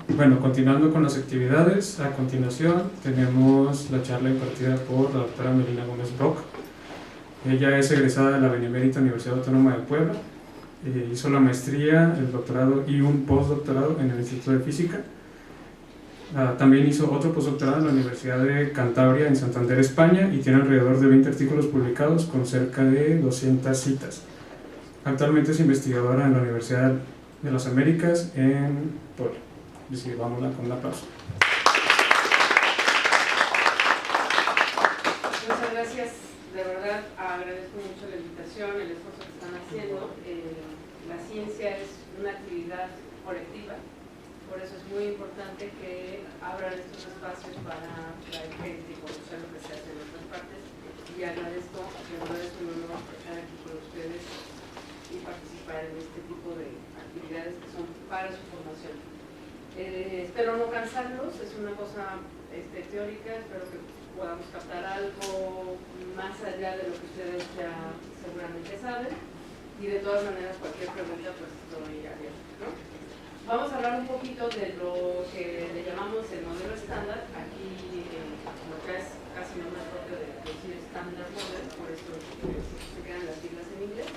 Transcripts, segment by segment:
Bueno, continuando con las actividades, a continuación tenemos la charla impartida por la doctora Melina Gómez Brock. Ella es egresada de la Benemérita Universidad Autónoma de Puebla, hizo la maestría, el doctorado y un postdoctorado en el Instituto de Física. También hizo otro postdoctorado en la Universidad de Cantabria en Santander, España, y tiene alrededor de 20 artículos publicados con cerca de 200 citas. Actualmente es investigadora en la Universidad de las Américas en Puebla. Recibámosla con un aplauso. Muchas gracias, de verdad agradezco mucho la invitación, el esfuerzo que están haciendo. La ciencia es una actividad colectiva, por eso es muy importante que abran estos espacios para la gente y conocer lo que se hace en otras partes. Y agradezco, de verdad es un honor estar aquí con ustedes y participar en este tipo de actividades que son para su formación. Espero no cansarlos, es una cosa teórica, espero que podamos captar algo más allá de lo que ustedes ya seguramente saben, y de todas maneras cualquier pregunta pues estoy abierta, ¿no? Vamos a hablar un poquito de lo que le llamamos el modelo estándar. Aquí lo que es casi no me propio de decir estándar model, por eso se quedan las siglas en inglés,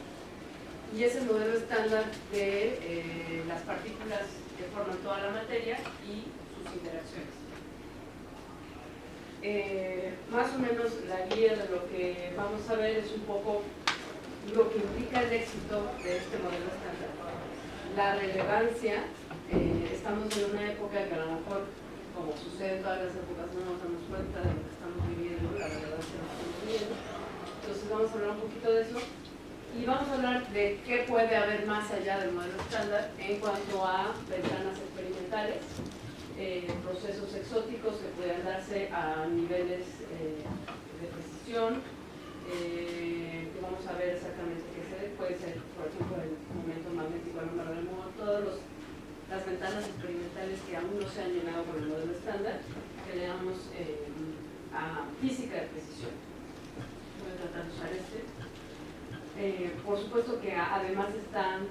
y es el modelo estándar de las partículas que forman toda la materia y sus interacciones. Más o menos la guía de lo que vamos a ver es un poco lo que implica el éxito de este modelo estándar. La relevancia, estamos en una época que a lo mejor, como sucede en todas las épocas, no nos damos cuenta de lo que estamos viviendo, la relevancia que estamos viviendo. Entonces vamos a hablar un poquito de eso. Y vamos a hablar de qué puede haber más allá del modelo estándar en cuanto a ventanas experimentales, procesos exóticos que puedan darse a niveles de precisión, que vamos a ver exactamente qué puede ser, por ejemplo, el momento magnético anómalo de Moore, todas las ventanas experimentales que aún no se han llenado con el modelo estándar, que le damos a física de precisión. Voy a tratar de usar este. Por supuesto que además están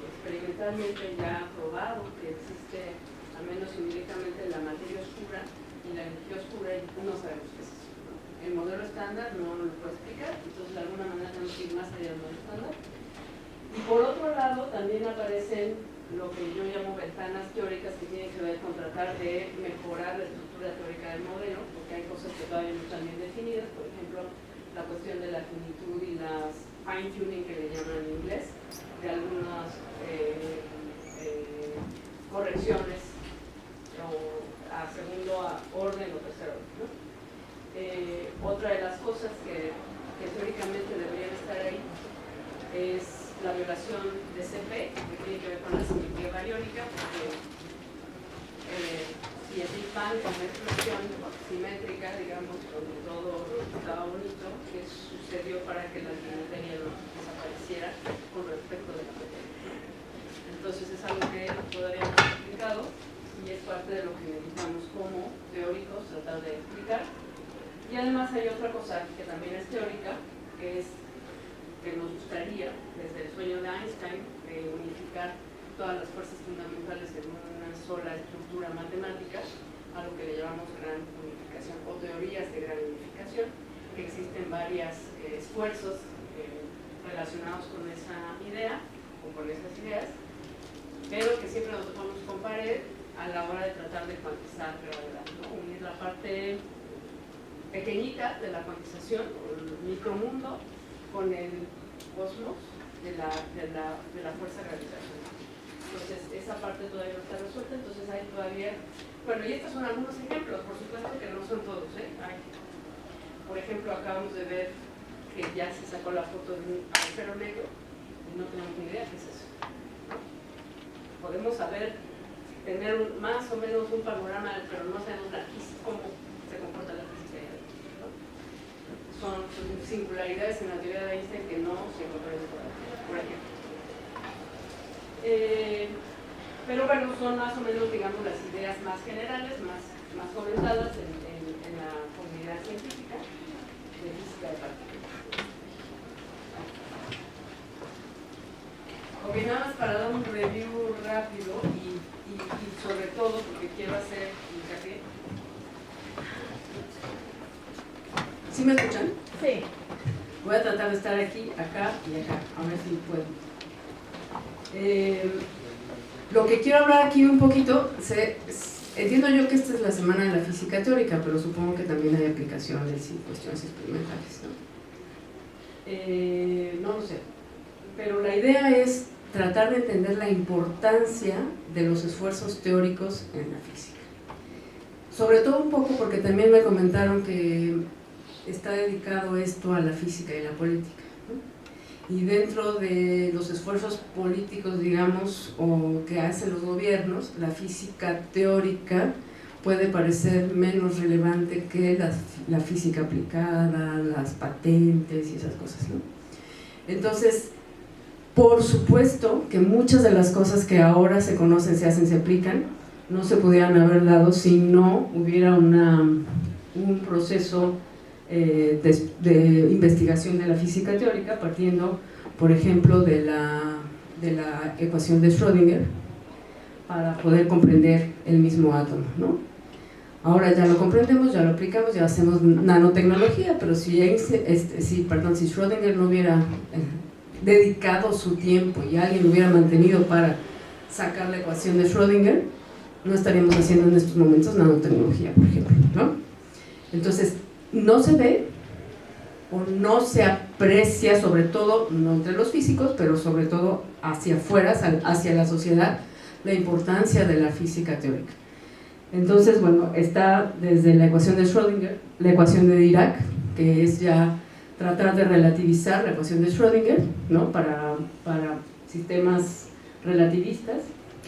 experimentalmente ya probado que existe, al menos indirectamente, la materia oscura y la energía oscura, y no sabemos qué es eso, ¿no? El modelo estándar no lo puede explicar, entonces de alguna manera tenemos que ir más allá del modelo estándar. Y por otro lado también aparecen lo que yo llamo ventanas teóricas, que tienen que ver con tratar de mejorar la estructura teórica del modelo, porque hay cosas que todavía no están bien definidas, por ejemplo la cuestión de la finitud y las fine tuning, que le llaman en inglés, de algunas correcciones a segundo orden o tercer orden, ¿no? Otra de las cosas que teóricamente deberían estar ahí es la violación de CP, que tiene que ver con la simetría bariónica, porque si el Big Bang es una explosión simétrica, digamos, donde todo estaba bonito, ¿qué sucedió para que la materia no desapareciera con respecto de la materia? Entonces es algo que todavía no está explicado y es parte de lo que necesitamos como teóricos tratar de explicar. Y además hay otra cosa que también es teórica, que es que nos gustaría, desde el sueño de Einstein, unificar todas las fuerzas fundamentales en una sola estructura matemática, a lo que le llamamos gran unificación o teorías de gran unificación, que existen varios esfuerzos relacionados con esa idea o con esas ideas, pero que siempre nos topamos con pared a la hora de tratar de cuantizar gravedad, ¿no? Unir la parte pequeñita de la cuantización, o el micromundo, con el cosmos de la fuerza gravitacional. Entonces esa parte todavía no está resuelta, entonces hay todavía, bueno, y estos son algunos ejemplos, por supuesto que no son todos, Hay, por ejemplo, acabamos de ver que ya se sacó la foto de un agujero negro y no tenemos ni idea qué es eso, ¿no? Podemos tener más o menos un panorama, pero no sabemos cómo se comporta la física ahí, ¿no? Son singularidades en la teoría de Einstein que no se encuentran por aquí. Pero bueno, son más o menos, digamos, las ideas más generales, más comentadas en la comunidad científica de física de partículas. Ok, nada más para dar un review rápido y ¿Sí me escuchan? Sí. Voy a tratar de estar aquí, acá y acá, a ver si puedo. Lo que quiero hablar aquí un poquito, entiendo yo que esta es la semana de la física teórica, pero supongo que también hay aplicaciones y cuestiones experimentales, ¿no? No lo sé, pero la idea es tratar de entender la importancia de los esfuerzos teóricos en la física. Sobre todo un poco porque también me comentaron que está dedicado esto a la física y la política, ¿no? Y dentro de los esfuerzos políticos, digamos, o que hacen los gobiernos, la física teórica puede parecer menos relevante que la física aplicada, las patentes y esas cosas, ¿no? Entonces, por supuesto que muchas de las cosas que ahora se conocen, se hacen, se aplican, no se pudieran haber dado si no hubiera un proceso de investigación de la física teórica, partiendo, por ejemplo, de la ecuación de Schrödinger, para poder comprender el mismo átomo, ¿no? Ahora ya lo comprendemos, ya lo aplicamos, ya hacemos nanotecnología, pero si Schrödinger no hubiera dedicado su tiempo y alguien lo hubiera mantenido para sacar la ecuación de Schrödinger, no estaríamos haciendo en estos momentos nanotecnología, por ejemplo, ¿no? Entonces, no se ve o no se aprecia, sobre todo, no entre los físicos, pero sobre todo hacia afuera, hacia la sociedad, la importancia de la física teórica. Entonces, bueno, está desde la ecuación de Schrödinger, la ecuación de Dirac, que es ya tratar de relativizar la ecuación de Schrödinger, ¿no? para sistemas relativistas,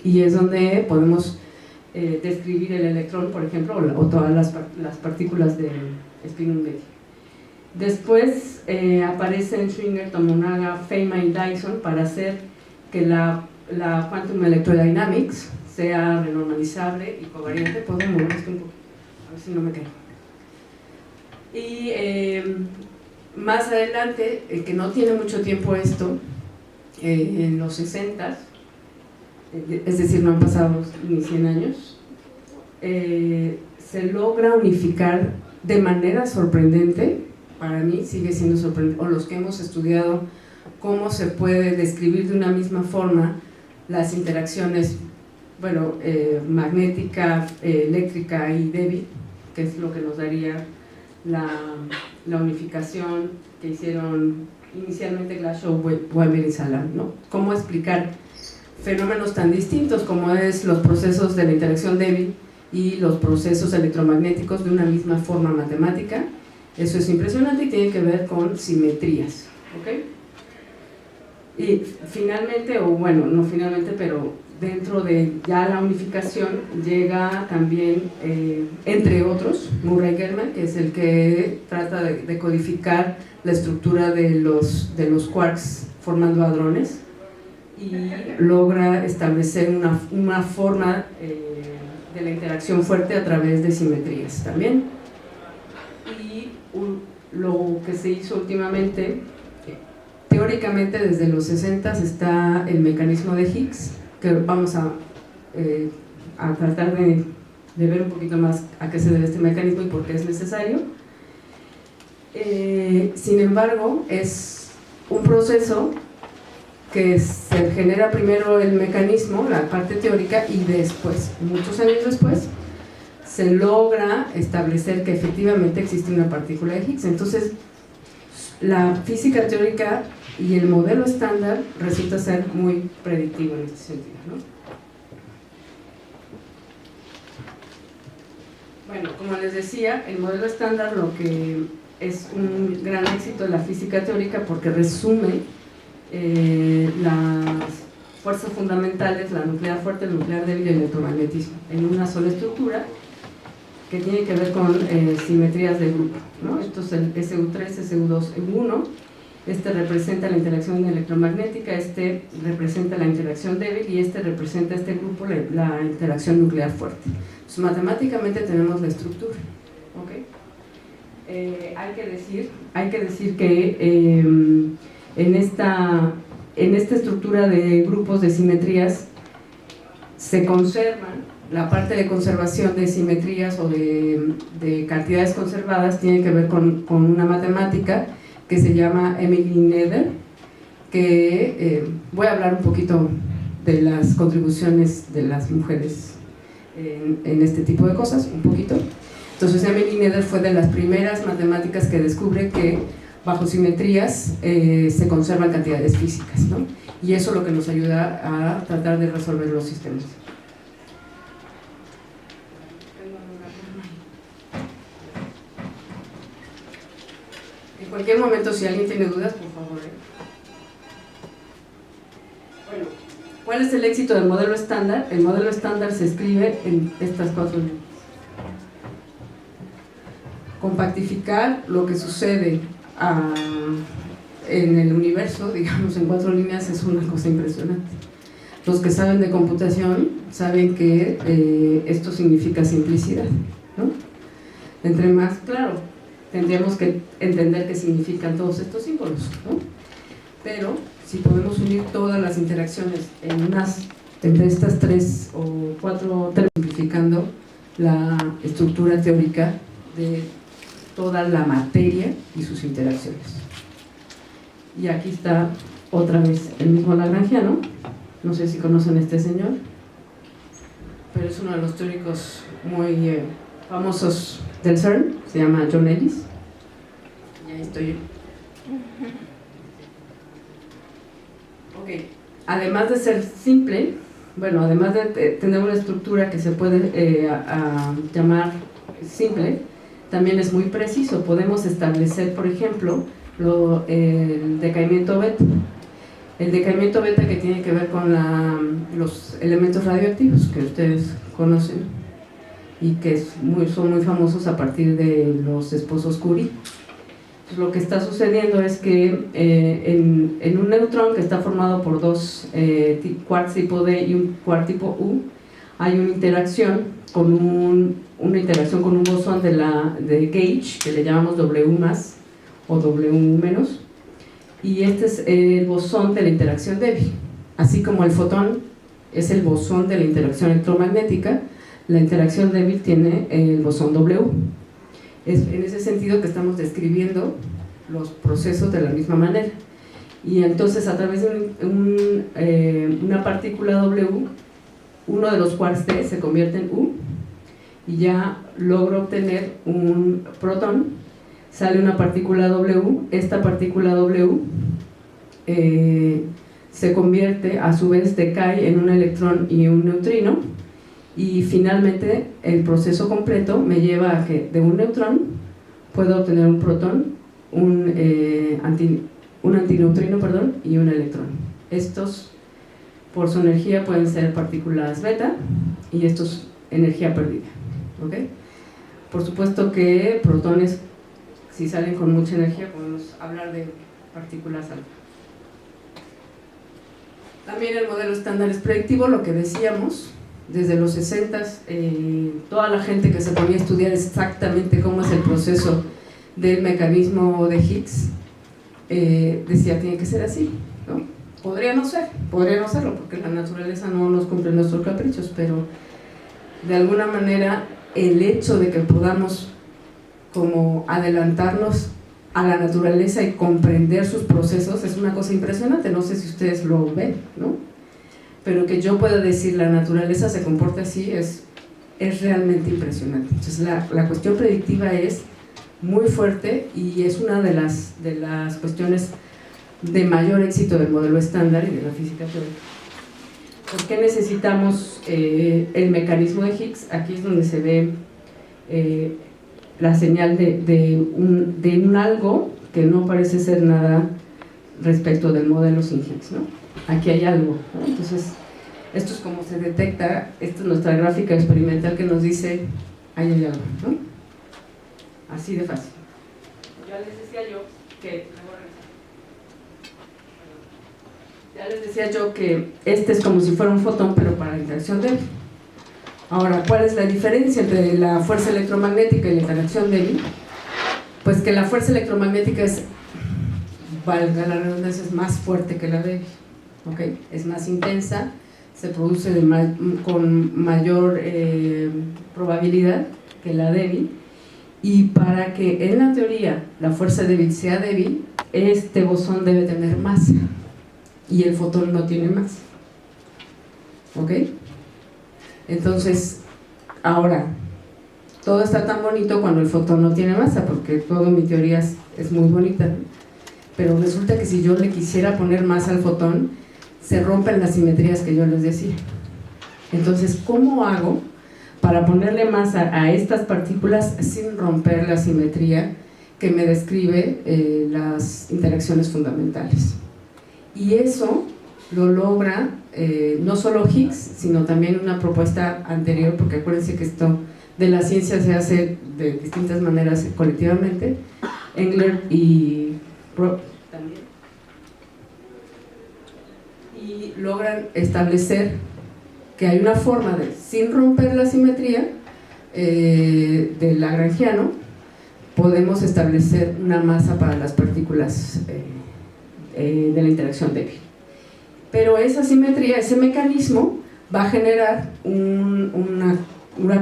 y es donde podemos describir el electrón, por ejemplo, o todas las partículas de espín medio. Después aparecen Schwinger, Tomonaga, Feynman y Dyson para hacer que la Quantum Electrodynamics sea renormalizable y covariante. Puedo mover esto un poco, a ver si no me quedo. Y más adelante, que no tiene mucho tiempo esto, en los 60s, es decir, no han pasado ni 100 años, se logra unificar de manera sorprendente. Para mí sigue siendo sorprendente, o los que hemos estudiado cómo se puede describir de una misma forma las interacciones, bueno, magnética, eléctrica y débil, que es lo que nos daría la unificación que hicieron inicialmente Glashow, Weber y Salam, ¿no? Cómo explicar fenómenos tan distintos como es los procesos de la interacción débil y los procesos electromagnéticos de una misma forma matemática. Eso es impresionante y tiene que ver con simetrías, ¿ok? Y finalmente, o bueno, no finalmente, pero dentro de ya la unificación llega también, entre otros, Murray Gell-Mann, que es el que trata de codificar la estructura de los quarks formando hadrones, y logra establecer una forma de la interacción fuerte a través de simetrías también. Y lo que se hizo últimamente, teóricamente desde los 60 está el mecanismo de Higgs, que vamos a tratar de ver un poquito más a qué se debe este mecanismo y por qué es necesario. Sin embargo, es un proceso que se genera primero el mecanismo, la parte teórica, y después, muchos años después, se logra establecer que efectivamente existe una partícula de Higgs. Entonces, la física teórica y el modelo estándar resulta ser muy predictivo en este sentido, ¿no? Bueno, como les decía, el modelo estándar lo que es un gran éxito de la física teórica porque resume las fuerzas fundamentales, la nuclear fuerte, el nuclear débil y el electromagnetismo en una sola estructura que tiene que ver con simetrías de grupo, ¿no? Esto es el SU3, SU2, SU1. Este representa la interacción electromagnética, este representa la interacción débil y este representa este grupo, la interacción nuclear fuerte. Entonces, matemáticamente tenemos la estructura, ¿ok? Hay que decir que en esta estructura de grupos de simetrías se conservan la parte de conservación de simetrías o de cantidades conservadas tiene que ver con una matemática que se llama Emily Nether, que voy a hablar un poquito de las contribuciones de las mujeres en este tipo de cosas, un poquito. Entonces Emily Nether fue de las primeras matemáticas que descubre que bajo simetrías se conservan cantidades físicas, ¿no? Y eso es lo que nos ayuda a tratar de resolver los sistemas. En cualquier momento, si alguien tiene dudas, por favor. Bueno, ¿cuál es el éxito del modelo estándar? El modelo estándar se escribe en estas 4 líneas. Compactificar lo que sucede en el universo, digamos, en 4 líneas es una cosa impresionante. Los que saben de computación saben que esto significa simplicidad, ¿no? Entre más, claro, tendríamos que entender qué significan todos estos símbolos, ¿no? Pero si podemos unir todas las interacciones entre estas 3 o 4, simplificando la estructura teórica de toda la materia y sus interacciones. Y aquí está otra vez el mismo lagrangiano, no sé si conocen a este señor, pero es uno de los teóricos muy famosos del CERN, se llama John Ellis, y ahí estoy yo. Ok, además de ser simple, bueno, además de tener una estructura que se puede llamar simple, también es muy preciso. Podemos establecer, por ejemplo, el decaimiento beta. El decaimiento beta que tiene que ver con los elementos radioactivos que ustedes conocen y que son muy famosos a partir de los esposos Curie. Entonces, lo que está sucediendo es que en un neutrón que está formado por 2 quarks tipo D y un quark tipo U, hay una interacción con un bosón de gauge que le llamamos W+, o W-, y este es el bosón de la interacción débil. Así como el fotón es el bosón de la interacción electromagnética, la interacción débil tiene el bosón W. Es en ese sentido que estamos describiendo los procesos de la misma manera. Y entonces, a través de una partícula W, uno de los quarks D se convierte en U, y ya logro obtener un protón. Sale una partícula W, esta partícula W se convierte, a su vez decae en un electrón y un neutrino, y finalmente el proceso completo me lleva a que de un neutrón puedo obtener un protón, un antineutrino, y un electrón. Estos, por su energía, pueden ser partículas beta, y esto es energía perdida, ¿ok? Por supuesto que protones, si salen con mucha energía, podemos hablar de partículas alfa. También el modelo estándar es predictivo, lo que decíamos. Desde los 60s, toda la gente que se ponía a estudiar exactamente cómo es el proceso del mecanismo de Higgs decía, tiene que ser así, ¿no? Podría no serlo, porque la naturaleza no nos cumple nuestros caprichos, pero de alguna manera el hecho de que podamos como adelantarnos a la naturaleza y comprender sus procesos es una cosa impresionante. No sé si ustedes lo ven, ¿no? Pero que yo pueda decir la naturaleza se comporta así es realmente impresionante. Entonces la cuestión predictiva es muy fuerte y es una de las cuestiones de mayor éxito del modelo estándar y de la física teórica. ¿Por qué necesitamos el mecanismo de Higgs? Aquí es donde se ve la señal de un algo que no parece ser nada respecto del modelo sin Higgs, ¿no? Aquí hay algo, ¿no? Entonces, esto es como se detecta. Esta es nuestra gráfica experimental que nos dice ahí hay algo, ¿no? Así de fácil. Ya les decía yo que este es como si fuera un fotón, pero para la interacción débil. Ahora, ¿cuál es la diferencia entre la fuerza electromagnética y la interacción débil? Pues que la fuerza electromagnética es, valga la redundancia, es más fuerte que la débil, ¿ok? Es más intensa, se produce con mayor probabilidad que la débil, y para que en la teoría la fuerza débil sea débil, este bosón debe tener masa y el fotón no tiene masa. ¿Ok? Entonces, ahora, todo está tan bonito cuando el fotón no tiene masa, porque toda mi teoría es muy bonita, ¿no? Pero resulta que si yo le quisiera poner masa al fotón, se rompen las simetrías que yo les decía. Entonces, ¿cómo hago para ponerle masa a estas partículas sin romper la simetría que me describe las interacciones fundamentales? Y eso lo logra no solo Higgs, sino también una propuesta anterior, porque acuérdense que esto de la ciencia se hace de distintas maneras colectivamente, Engler y Brock también, y logran establecer que hay una forma de, sin romper la simetría del lagrangiano, podemos establecer una masa para las partículas de la interacción débil. Pero esa simetría, ese mecanismo va a generar una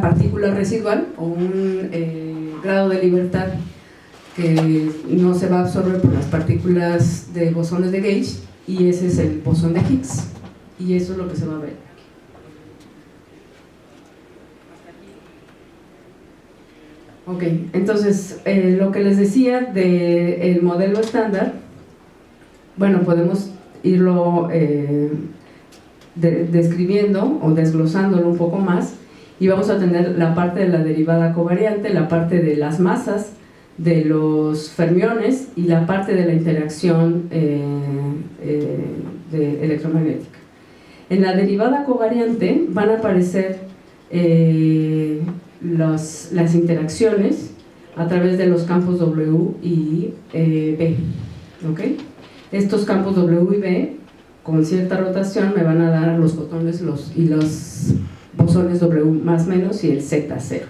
partícula residual o un grado de libertad que no se va a absorber por las partículas de bosones de Gauge, y ese es el bosón de Higgs, y eso es lo que se va a ver aquí. Ok, entonces lo que les decía del modelo estándar, bueno, podemos irlo describiendo o desglosándolo un poco más, y vamos a tener la parte de la derivada covariante, la parte de las masas, de los fermiones y la parte de la interacción electromagnética. En la derivada covariante van a aparecer las interacciones a través de los campos W y B. ¿Okay? Estos campos W y B, con cierta rotación, me van a dar los fotones y los bosones W más menos y el Z0.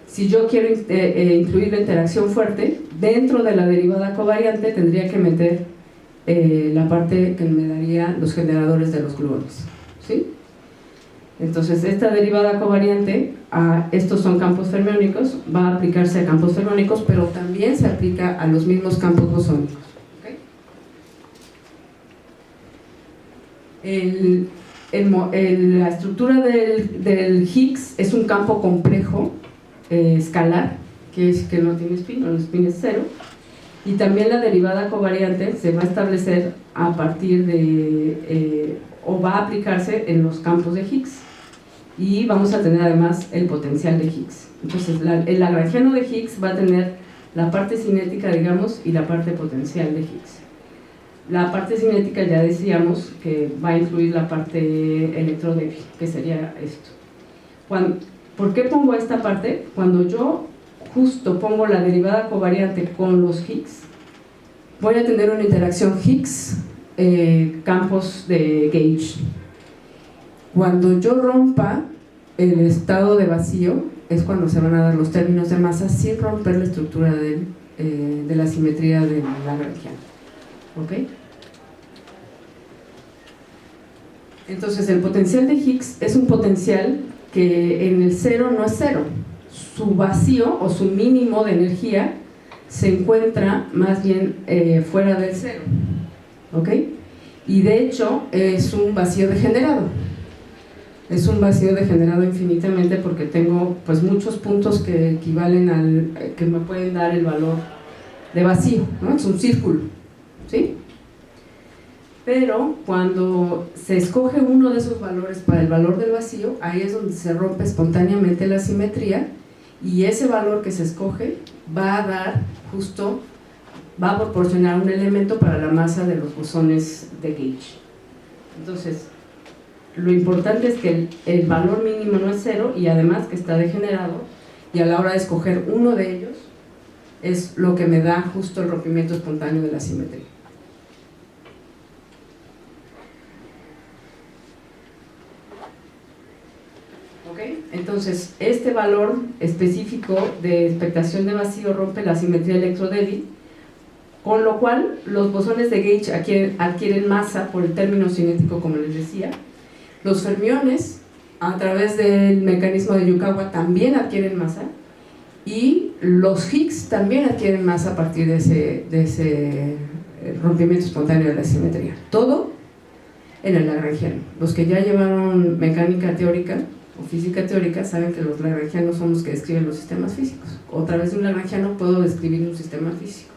Si yo quiero incluir la interacción fuerte, dentro de la derivada covariante tendría que meter la parte que me daría los generadores de los gluones, ¿sí? Entonces, esta derivada covariante, estos son campos fermiónicos, va a aplicarse a campos fermiónicos, pero también se aplica a los mismos campos bosónicos. ¿Okay? La estructura del Higgs es un campo complejo escalar, que no tiene spin, el spin es cero, y también la derivada covariante se va a establecer a partir de o va a aplicarse en los campos de Higgs, y vamos a tener además el potencial de Higgs. Entonces el lagrangiano de Higgs va a tener la parte cinética, digamos, y la parte potencial de Higgs. La parte cinética ya decíamos que va a incluir la parte electrodébil, que sería esto. ¿Por qué pongo esta parte? Cuando yo justo pongo la derivada covariante con los Higgs, voy a tener una interacción Higgs, campos de Gauge. Cuando yo rompa el estado de vacío, es cuando se van a dar los términos de masa sin romper la estructura de la simetría del lagrangiano. ¿Ok? Entonces, el potencial de Higgs es un potencial que en el cero no es cero. Su vacío o su mínimo de energía se encuentra más bien fuera del cero. ¿Ok? Y de hecho es un vacío degenerado. Es un vacío degenerado infinitamente porque tengo pues muchos puntos que equivalen que me pueden dar el valor de vacío, ¿no? Es un círculo, ¿sí? Pero cuando se escoge uno de esos valores para el valor del vacío, ahí es donde se rompe espontáneamente la simetría, y ese valor que se escoge va a proporcionar un elemento para la masa de los bosones de Gauge. Entonces, lo importante es que el valor mínimo no es cero, y además que está degenerado, y a la hora de escoger uno de ellos es lo que me da justo el rompimiento espontáneo de la simetría. Entonces, este valor específico de expectación de vacío rompe la simetría electrodébil, con lo cual los bosones de Gauge adquieren masa por el término cinético, como les decía. Los fermiones, a través del mecanismo de Yukawa, también adquieren masa, y los Higgs también adquieren masa a partir de ese rompimiento espontáneo de la simetría. Todo en el lagrangiano. Los que ya llevaron mecánica teórica o física teórica saben que los lagrangianos son los que describen los sistemas físicos. O a través de un lagrangiano puedo describir un sistema físico.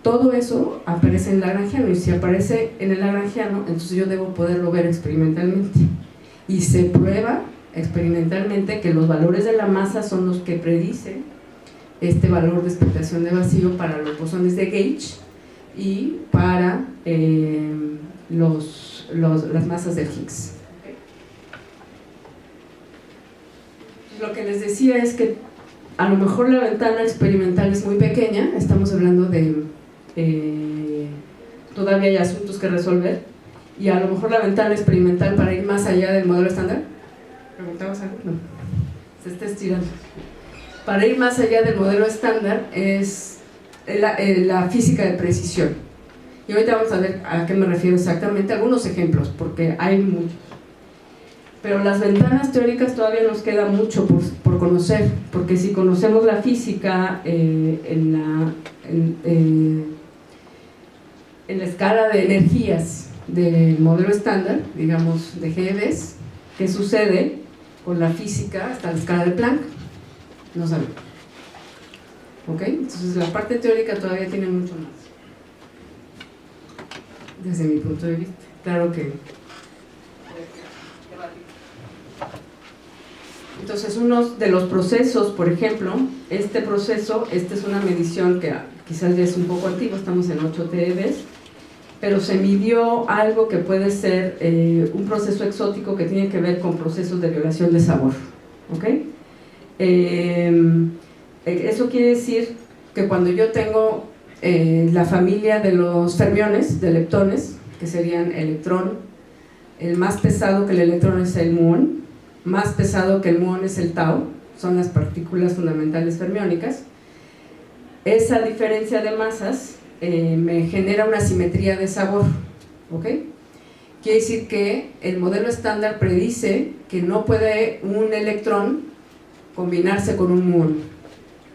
Todo eso aparece en el lagrangiano, y si aparece en el lagrangiano, entonces yo debo poderlo ver experimentalmente. Y se prueba experimentalmente que los valores de la masa son los que predicen este valor de expectación de vacío para los bosones de Gauge y para las masas del Higgs. Lo que les decía es que a lo mejor la ventana experimental es muy pequeña, estamos hablando de todavía hay asuntos que resolver, y a lo mejor la ventana experimental para ir más allá del modelo estándar, ¿preguntabas algo? No, se está estirando. Para ir más allá del modelo estándar es la física de precisión, y ahorita vamos a ver a qué me refiero exactamente, algunos ejemplos, porque hay muchos. Pero las ventanas teóricas todavía nos queda mucho por conocer, porque si conocemos la física en la escala de energías del modelo estándar, digamos de GeVs, ¿qué sucede con la física hasta la escala de Planck? No sabemos. ¿Ok? Entonces la parte teórica todavía tiene mucho más, desde mi punto de vista. Claro que... Entonces, uno de los procesos, por ejemplo, este proceso, esta es una medición que quizás ya es un poco antigua, estamos en 8 TeVs, pero se midió algo que puede ser un proceso exótico que tiene que ver con procesos de violación de sabor. ¿Ok? Eso quiere decir que cuando yo tengo la familia de los fermiones, de leptones, que serían electrón, el más pesado que el electrón es el muón, más pesado que el muón es el tau, son las partículas fundamentales fermiónicas. Esa diferencia de masas me genera una simetría de sabor, ¿ok? Quiere decir que el modelo estándar predice que no puede un electrón combinarse con un muón,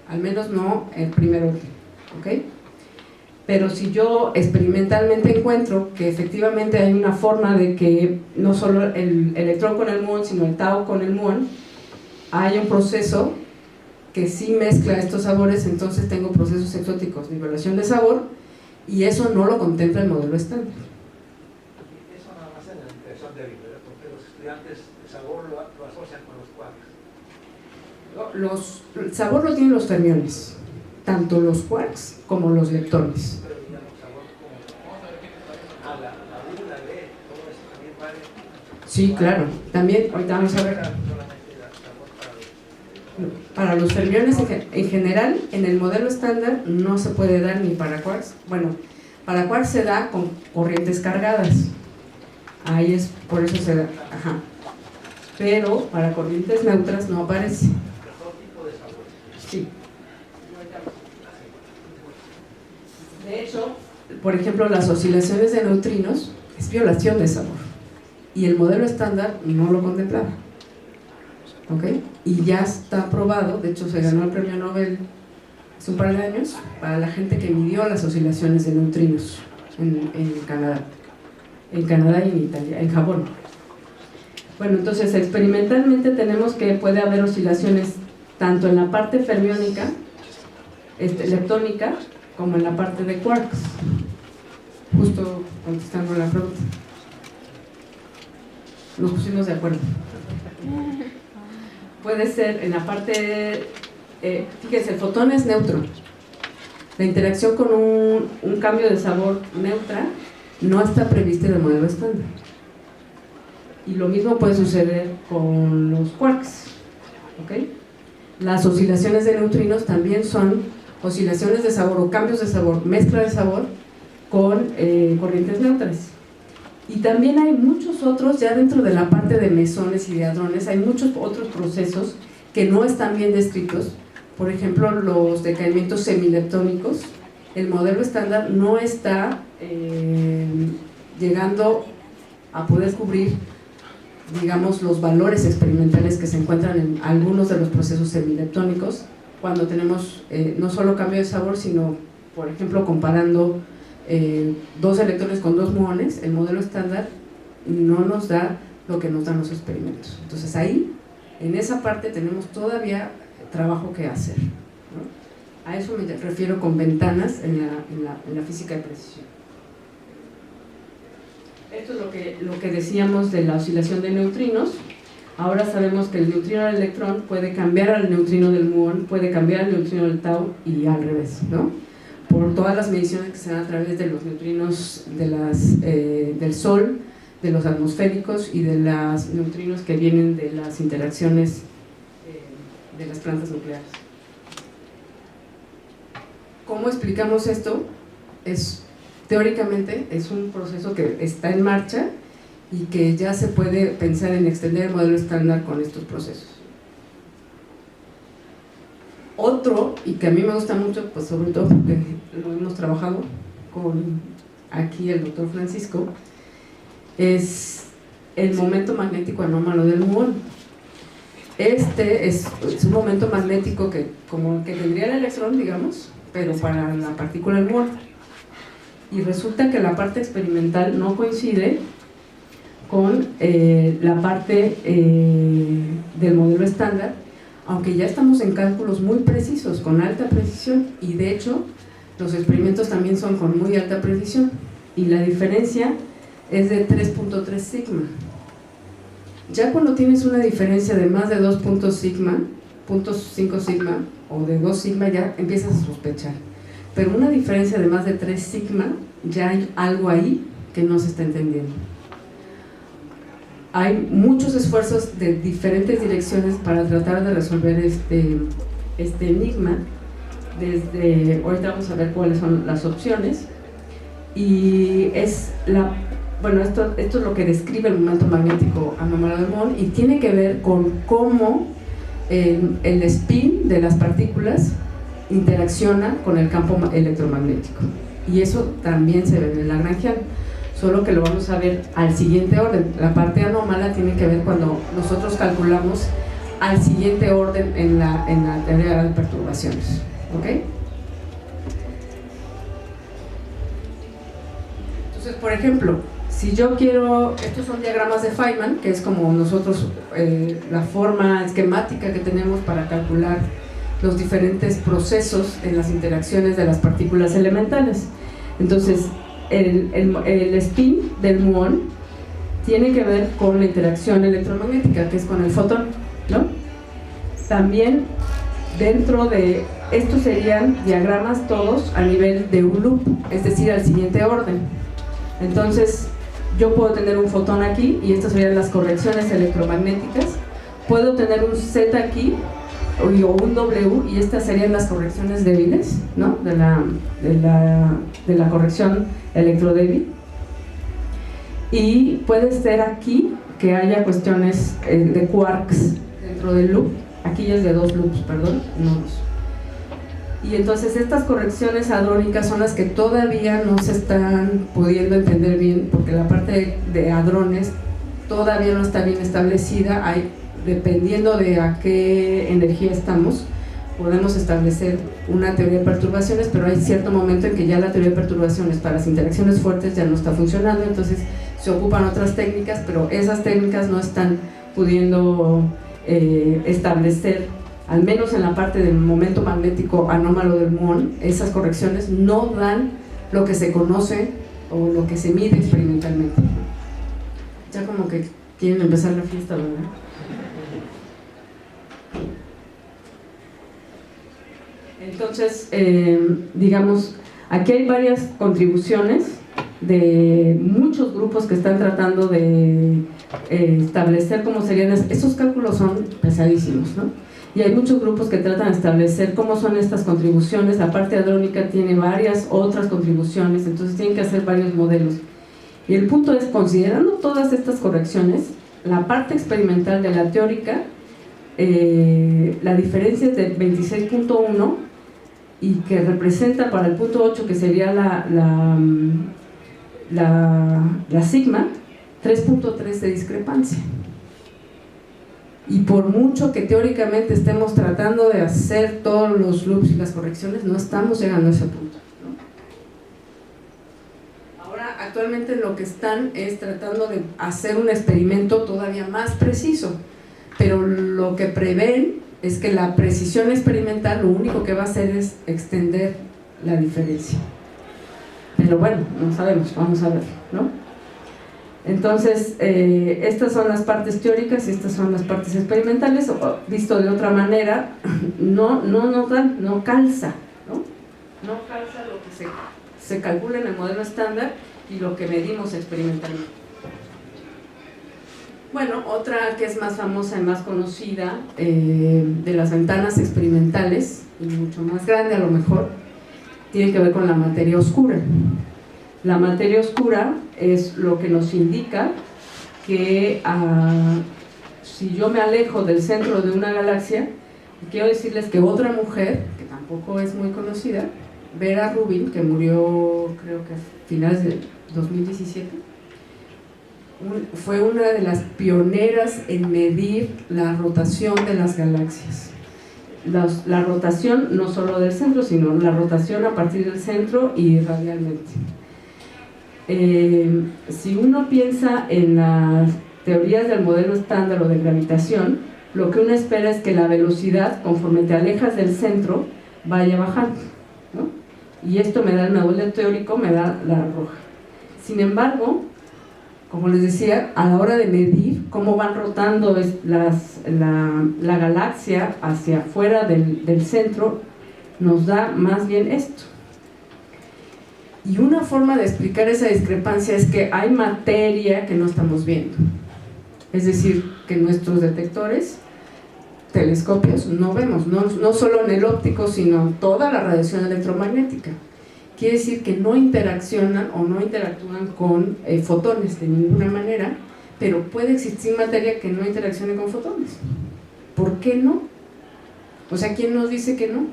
al menos no el primer orden, ¿ok? Pero si yo experimentalmente encuentro que efectivamente hay una forma de que no solo el electrón con el muón, sino el tau con el muón, hay un proceso que sí mezcla estos sabores, entonces tengo procesos exóticos de violación de sabor, y eso no lo contempla el modelo estándar. Eso nada más en la impresión de vida, porque los estudiantes de sabor lo asocian con los quarks. El sabor lo tienen los fermiones, tanto los quarks como los leptones. Pero digamos, sabor como la U, la B, todo eso también vale. Sí, claro, también, ahorita vamos a ver. Para los fermiones en general, en el modelo estándar no se puede dar ni para quarks. Bueno, para quarks se da con corrientes cargadas, ahí es, por eso se da, ajá. Pero para corrientes neutras no aparece. Sí. De hecho, por ejemplo, las oscilaciones de neutrinos es violación de sabor, y el modelo estándar no lo contemplaba. ¿Ok? Y ya está probado, de hecho se ganó el premio Nobel hace un par de años para la gente que midió las oscilaciones de neutrinos en Canadá y en Italia, en Japón. Bueno, entonces experimentalmente tenemos que puede haber oscilaciones tanto en la parte fermiónica, leptónica, como en la parte de quarks. Justo contestando la pregunta. Nos pusimos de acuerdo. Puede ser en la parte, fíjense, el fotón es neutro. La interacción con un cambio de sabor neutra no está prevista en el modelo estándar. Y lo mismo puede suceder con los quarks. ¿Ok? Las oscilaciones de neutrinos también son oscilaciones de sabor o cambios de sabor, mezcla de sabor con corrientes neutras. Y también hay muchos otros, ya dentro de la parte de mesones y de hadrones, hay muchos otros procesos que no están bien descritos. Por ejemplo, los decaimientos semileptónicos. El modelo estándar no está llegando a poder cubrir digamos, los valores experimentales que se encuentran en algunos de los procesos semileptónicos cuando tenemos no solo cambio de sabor, sino, por ejemplo, comparando dos electrones con dos muones. El modelo estándar no nos da lo que nos dan los experimentos. Entonces ahí, en esa parte, tenemos todavía trabajo que hacer, ¿no? A eso me refiero con ventanas en la física de precisión. Esto es lo que decíamos de la oscilación de neutrinos. Ahora sabemos que el neutrino del electrón puede cambiar al neutrino del muón, puede cambiar al neutrino del tau y al revés, ¿no? Por todas las mediciones que se dan a través de los neutrinos del Sol, de los atmosféricos y de los neutrinos que vienen de las interacciones de las plantas nucleares. ¿Cómo explicamos esto? Teóricamente es un proceso que está en marcha y que ya se puede pensar en extender el modelo estándar con estos procesos. Otro, y que a mí me gusta mucho, pues sobre todo porque lo hemos trabajado con aquí el doctor Francisco, es el momento magnético anómalo del muón. Este es un momento magnético que, como el que tendría el electrón, digamos, pero para la partícula del muón. Y resulta que la parte experimental no coincide con la parte del modelo estándar, aunque ya estamos en cálculos muy precisos, con alta precisión, y de hecho los experimentos también son con muy alta precisión, y la diferencia es de 3.3 sigma. Ya cuando tienes una diferencia de más de 2.5 sigma o de 2 sigma, ya empiezas a sospechar. Pero una diferencia de más de 3 sigma, ya hay algo ahí que no se está entendiendo. Hay muchos esfuerzos de diferentes direcciones para tratar de resolver este enigma. Ahorita vamos a ver cuáles son las opciones. Y bueno, esto es lo que describe el momento magnético anómalo del muón, y tiene que ver con cómo el spin de las partículas interacciona con el campo electromagnético, y eso también se ve en el lagrangiano, solo que lo vamos a ver al siguiente orden. La parte anómala tiene que ver cuando nosotros calculamos al siguiente orden en la teoría de perturbaciones, ¿ok? Entonces, por ejemplo, si yo quiero, estos son diagramas de Feynman, que es como nosotros, la forma esquemática que tenemos para calcular los diferentes procesos en las interacciones de las partículas elementales. Entonces, el spin del muón tiene que ver con la interacción electromagnética, que es con el fotón, ¿no? También dentro de estos serían diagramas todos a nivel de un loop, es decir, al siguiente orden. Entonces, yo puedo tener un fotón aquí, y estas serían las correcciones electromagnéticas. Puedo tener un Z aquí, o un W, y estas serían las correcciones débiles, ¿no? de la corrección electrodébil. Y puede ser aquí que haya cuestiones de quarks dentro del loop. Aquí es de 2 loops, perdón, no 2. Y entonces estas correcciones hadrónicas son las que todavía no se están pudiendo entender bien, porque la parte de hadrones todavía no está bien establecida. Dependiendo de a qué energía estamos, podemos establecer una teoría de perturbaciones, pero hay cierto momento en que ya la teoría de perturbaciones para las interacciones fuertes ya no está funcionando, entonces se ocupan otras técnicas, pero esas técnicas no están pudiendo establecer, al menos en la parte del momento magnético anómalo del muón. Esas correcciones no dan lo que se conoce o lo que se mide experimentalmente. Ya como que quieren empezar la fiesta, ¿verdad? Entonces, digamos, aquí hay varias contribuciones de muchos grupos que están tratando de establecer cómo serían. Estos cálculos son pesadísimos, ¿no? Y hay muchos grupos que tratan de establecer cómo son estas contribuciones. La parte hadrónica tiene varias otras contribuciones, entonces tienen que hacer varios modelos. Y el punto es, considerando todas estas correcciones, la parte experimental de la teórica, la diferencia es de 26.1, y que representa para el punto 8, que sería la sigma, 3.3 de discrepancia. Y por mucho que teóricamente estemos tratando de hacer todos los loops y las correcciones, no estamos llegando a ese punto, ¿no? Ahora, actualmente lo que están es tratando de hacer un experimento todavía más preciso, pero lo que prevén es que la precisión experimental lo único que va a hacer es extender la diferencia. Pero bueno, no sabemos, vamos a ver, ¿no? Entonces, estas son las partes teóricas y estas son las partes experimentales. Visto de otra manera, no calza, ¿no? No calza lo que se calcula en el modelo estándar y lo que medimos experimentalmente. Bueno, otra que es más famosa y más conocida de las ventanas experimentales, y mucho más grande a lo mejor, tiene que ver con la materia oscura. La materia oscura es lo que nos indica que si yo me alejo del centro de una galaxia, quiero decirles que otra mujer, que tampoco es muy conocida, Vera Rubin, que murió creo que a finales de 2017, fue una de las pioneras en medir la rotación de las galaxias. La rotación no solo del centro, sino la rotación a partir del centro y radialmente. Si uno piensa en las teorías del modelo estándar o de gravitación, lo que uno espera es que la velocidad, conforme te alejas del centro, vaya bajando, ¿no? Y esto me da el modelo teórico, me da la roja. Sin embargo, como les decía, a la hora de medir cómo van rotando la galaxia hacia afuera del centro, nos da más bien esto. Y una forma de explicar esa discrepancia es que hay materia que no estamos viendo. Es decir, que nuestros detectores, telescopios, no vemos, no solo en el óptico, sino toda la radiación electromagnética. Quiere decir que no interaccionan o no interactúan con fotones de ninguna manera, pero puede existir materia que no interaccione con fotones. ¿Por qué no? O sea, ¿quién nos dice que no?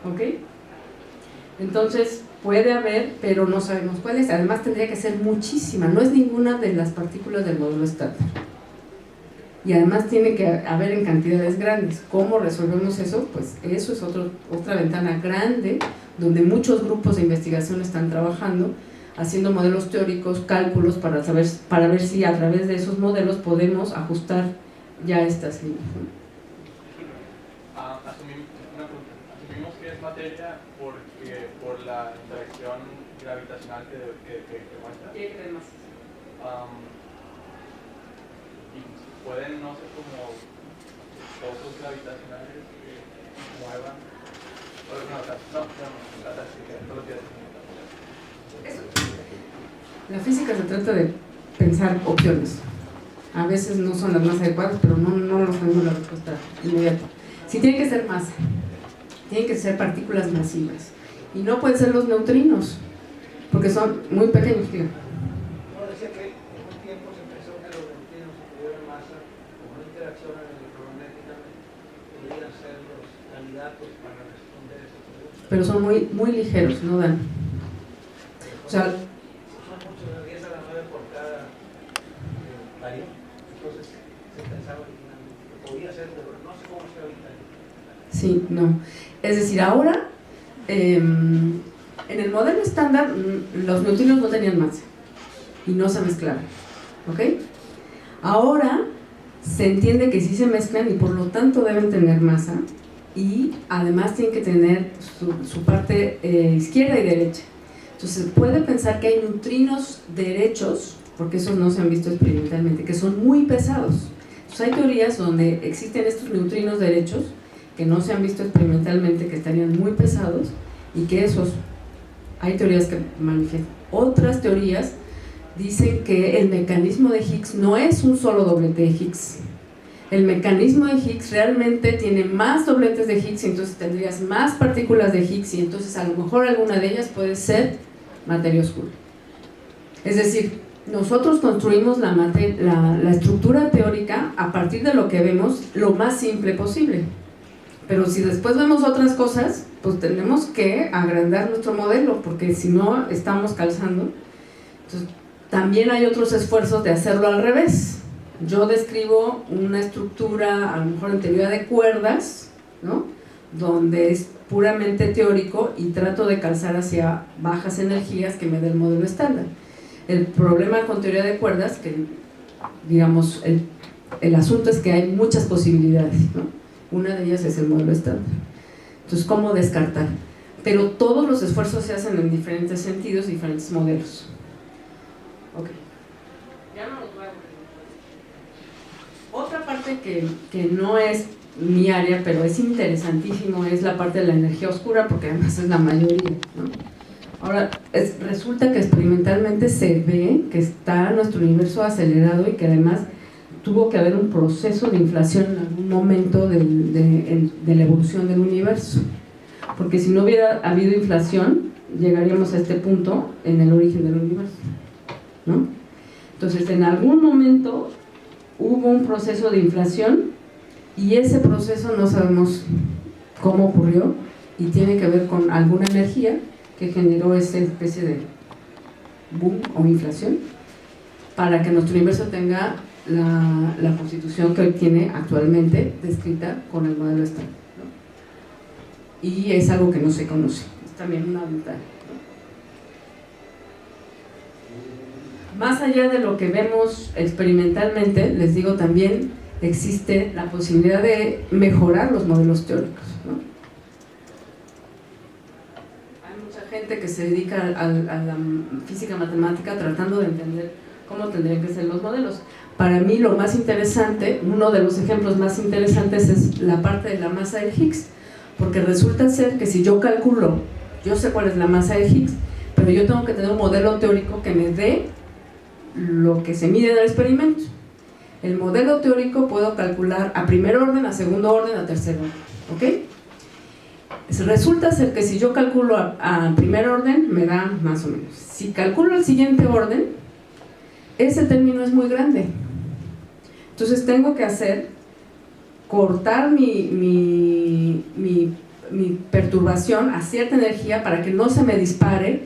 ¿Ok? Entonces, puede haber, pero no sabemos cuál es. Además, tendría que ser muchísima. No es ninguna de las partículas del módulo estándar. Y además tiene que haber en cantidades grandes. ¿Cómo resolvemos eso? Pues eso es otra ventana grande donde muchos grupos de investigación están trabajando, haciendo modelos teóricos, cálculos para ver si a través de esos modelos podemos ajustar ya estas líneas, ¿no? Asumimos que es materia por la interacción gravitacional que muestra. ¿Qué creemos? Y pueden no ser como pozos gravitacionales que muevan. La física se trata de pensar opciones. A veces no son las más adecuadas, pero no nos tenemos la respuesta inmediata. Si tiene que ser masa, tienen que ser partículas masivas. Y no pueden ser los neutrinos, porque son muy pequeños, digo. No, decía que en un tiempo se pensó que los neutrinos si tuvieran masa, como no interaccionan electromagnéticamente, podrían ser los candidatos para responder esa pregunta. Pero son muy ligeros, no dan. O sea, son muchos, 10 a la 9 por cada barión. Entonces se pensaba originalmente que podía ser, pero no sé cómo se ahorita. sí, no. Es decir, ahora, en el modelo estándar, los neutrinos no tenían masa y no se mezclaban, ¿ok? Ahora se entiende que sí se mezclan y por lo tanto deben tener masa y además tienen que tener su parte izquierda y derecha. Entonces se puede pensar que hay neutrinos derechos, porque esos no se han visto experimentalmente, que son muy pesados. Entonces hay teorías donde existen estos neutrinos derechos que no se han visto experimentalmente, que estarían muy pesados y que esos, hay teorías que manifiestan. Otras teorías dicen que el mecanismo de Higgs no es un solo doblete de Higgs. El mecanismo de Higgs realmente tiene más dobletes de Higgs y entonces tendrías más partículas de Higgs y entonces a lo mejor alguna de ellas puede ser materia oscura. Es decir, nosotros construimos la estructura teórica a partir de lo que vemos lo más simple posible. Pero si después vemos otras cosas, pues tenemos que agrandar nuestro modelo, porque si no estamos calzando. Entonces, también hay otros esfuerzos de hacerlo al revés. Yo describo una estructura, a lo mejor en teoría de cuerdas, ¿no? Donde es puramente teórico y trato de calzar hacia bajas energías que me dé el modelo estándar. El problema con teoría de cuerdas, que digamos, el asunto es que hay muchas posibilidades, ¿no? Una de ellas es el modelo estándar. Entonces, ¿cómo descartar? Pero todos los esfuerzos se hacen en diferentes sentidos, diferentes modelos. Ok. Ya no los voy a poner. Otra parte que no es mi área, pero es interesantísimo, es la parte de la energía oscura, porque además es la mayoría, ¿no? Ahora, resulta que experimentalmente se ve que está nuestro universo acelerado y que además tuvo que haber un proceso de inflación en algún momento de la evolución del universo, porque si no hubiera habido inflación llegaríamos a este punto en el origen del universo, ¿no? Entonces, en algún momento hubo un proceso de inflación y ese proceso no sabemos cómo ocurrió y tiene que ver con alguna energía que generó esa especie de boom o inflación para que nuestro universo tenga la constitución que hoy tiene actualmente descrita con el modelo estándar, ¿no? Y es algo que no se conoce, es también una ventaja, ¿no? Más allá de lo que vemos experimentalmente, les digo, también existe la posibilidad de mejorar los modelos teóricos, ¿no? Hay mucha gente que se dedica a la física matemática tratando de entender cómo tendrían que ser los modelos. Para mí lo más interesante, uno de los ejemplos más interesantes es la parte de la masa de Higgs, porque resulta ser que si yo calculo, yo sé cuál es la masa de Higgs, pero yo tengo que tener un modelo teórico que me dé lo que se mide en el experimento. El modelo teórico puedo calcular a primer orden, a segundo orden, a tercer orden, ¿ok? Resulta ser que si yo calculo a primer orden, me da más o menos. Si calculo el siguiente orden, ese término es muy grande. Entonces tengo que cortar mi perturbación a cierta energía para que no se me dispare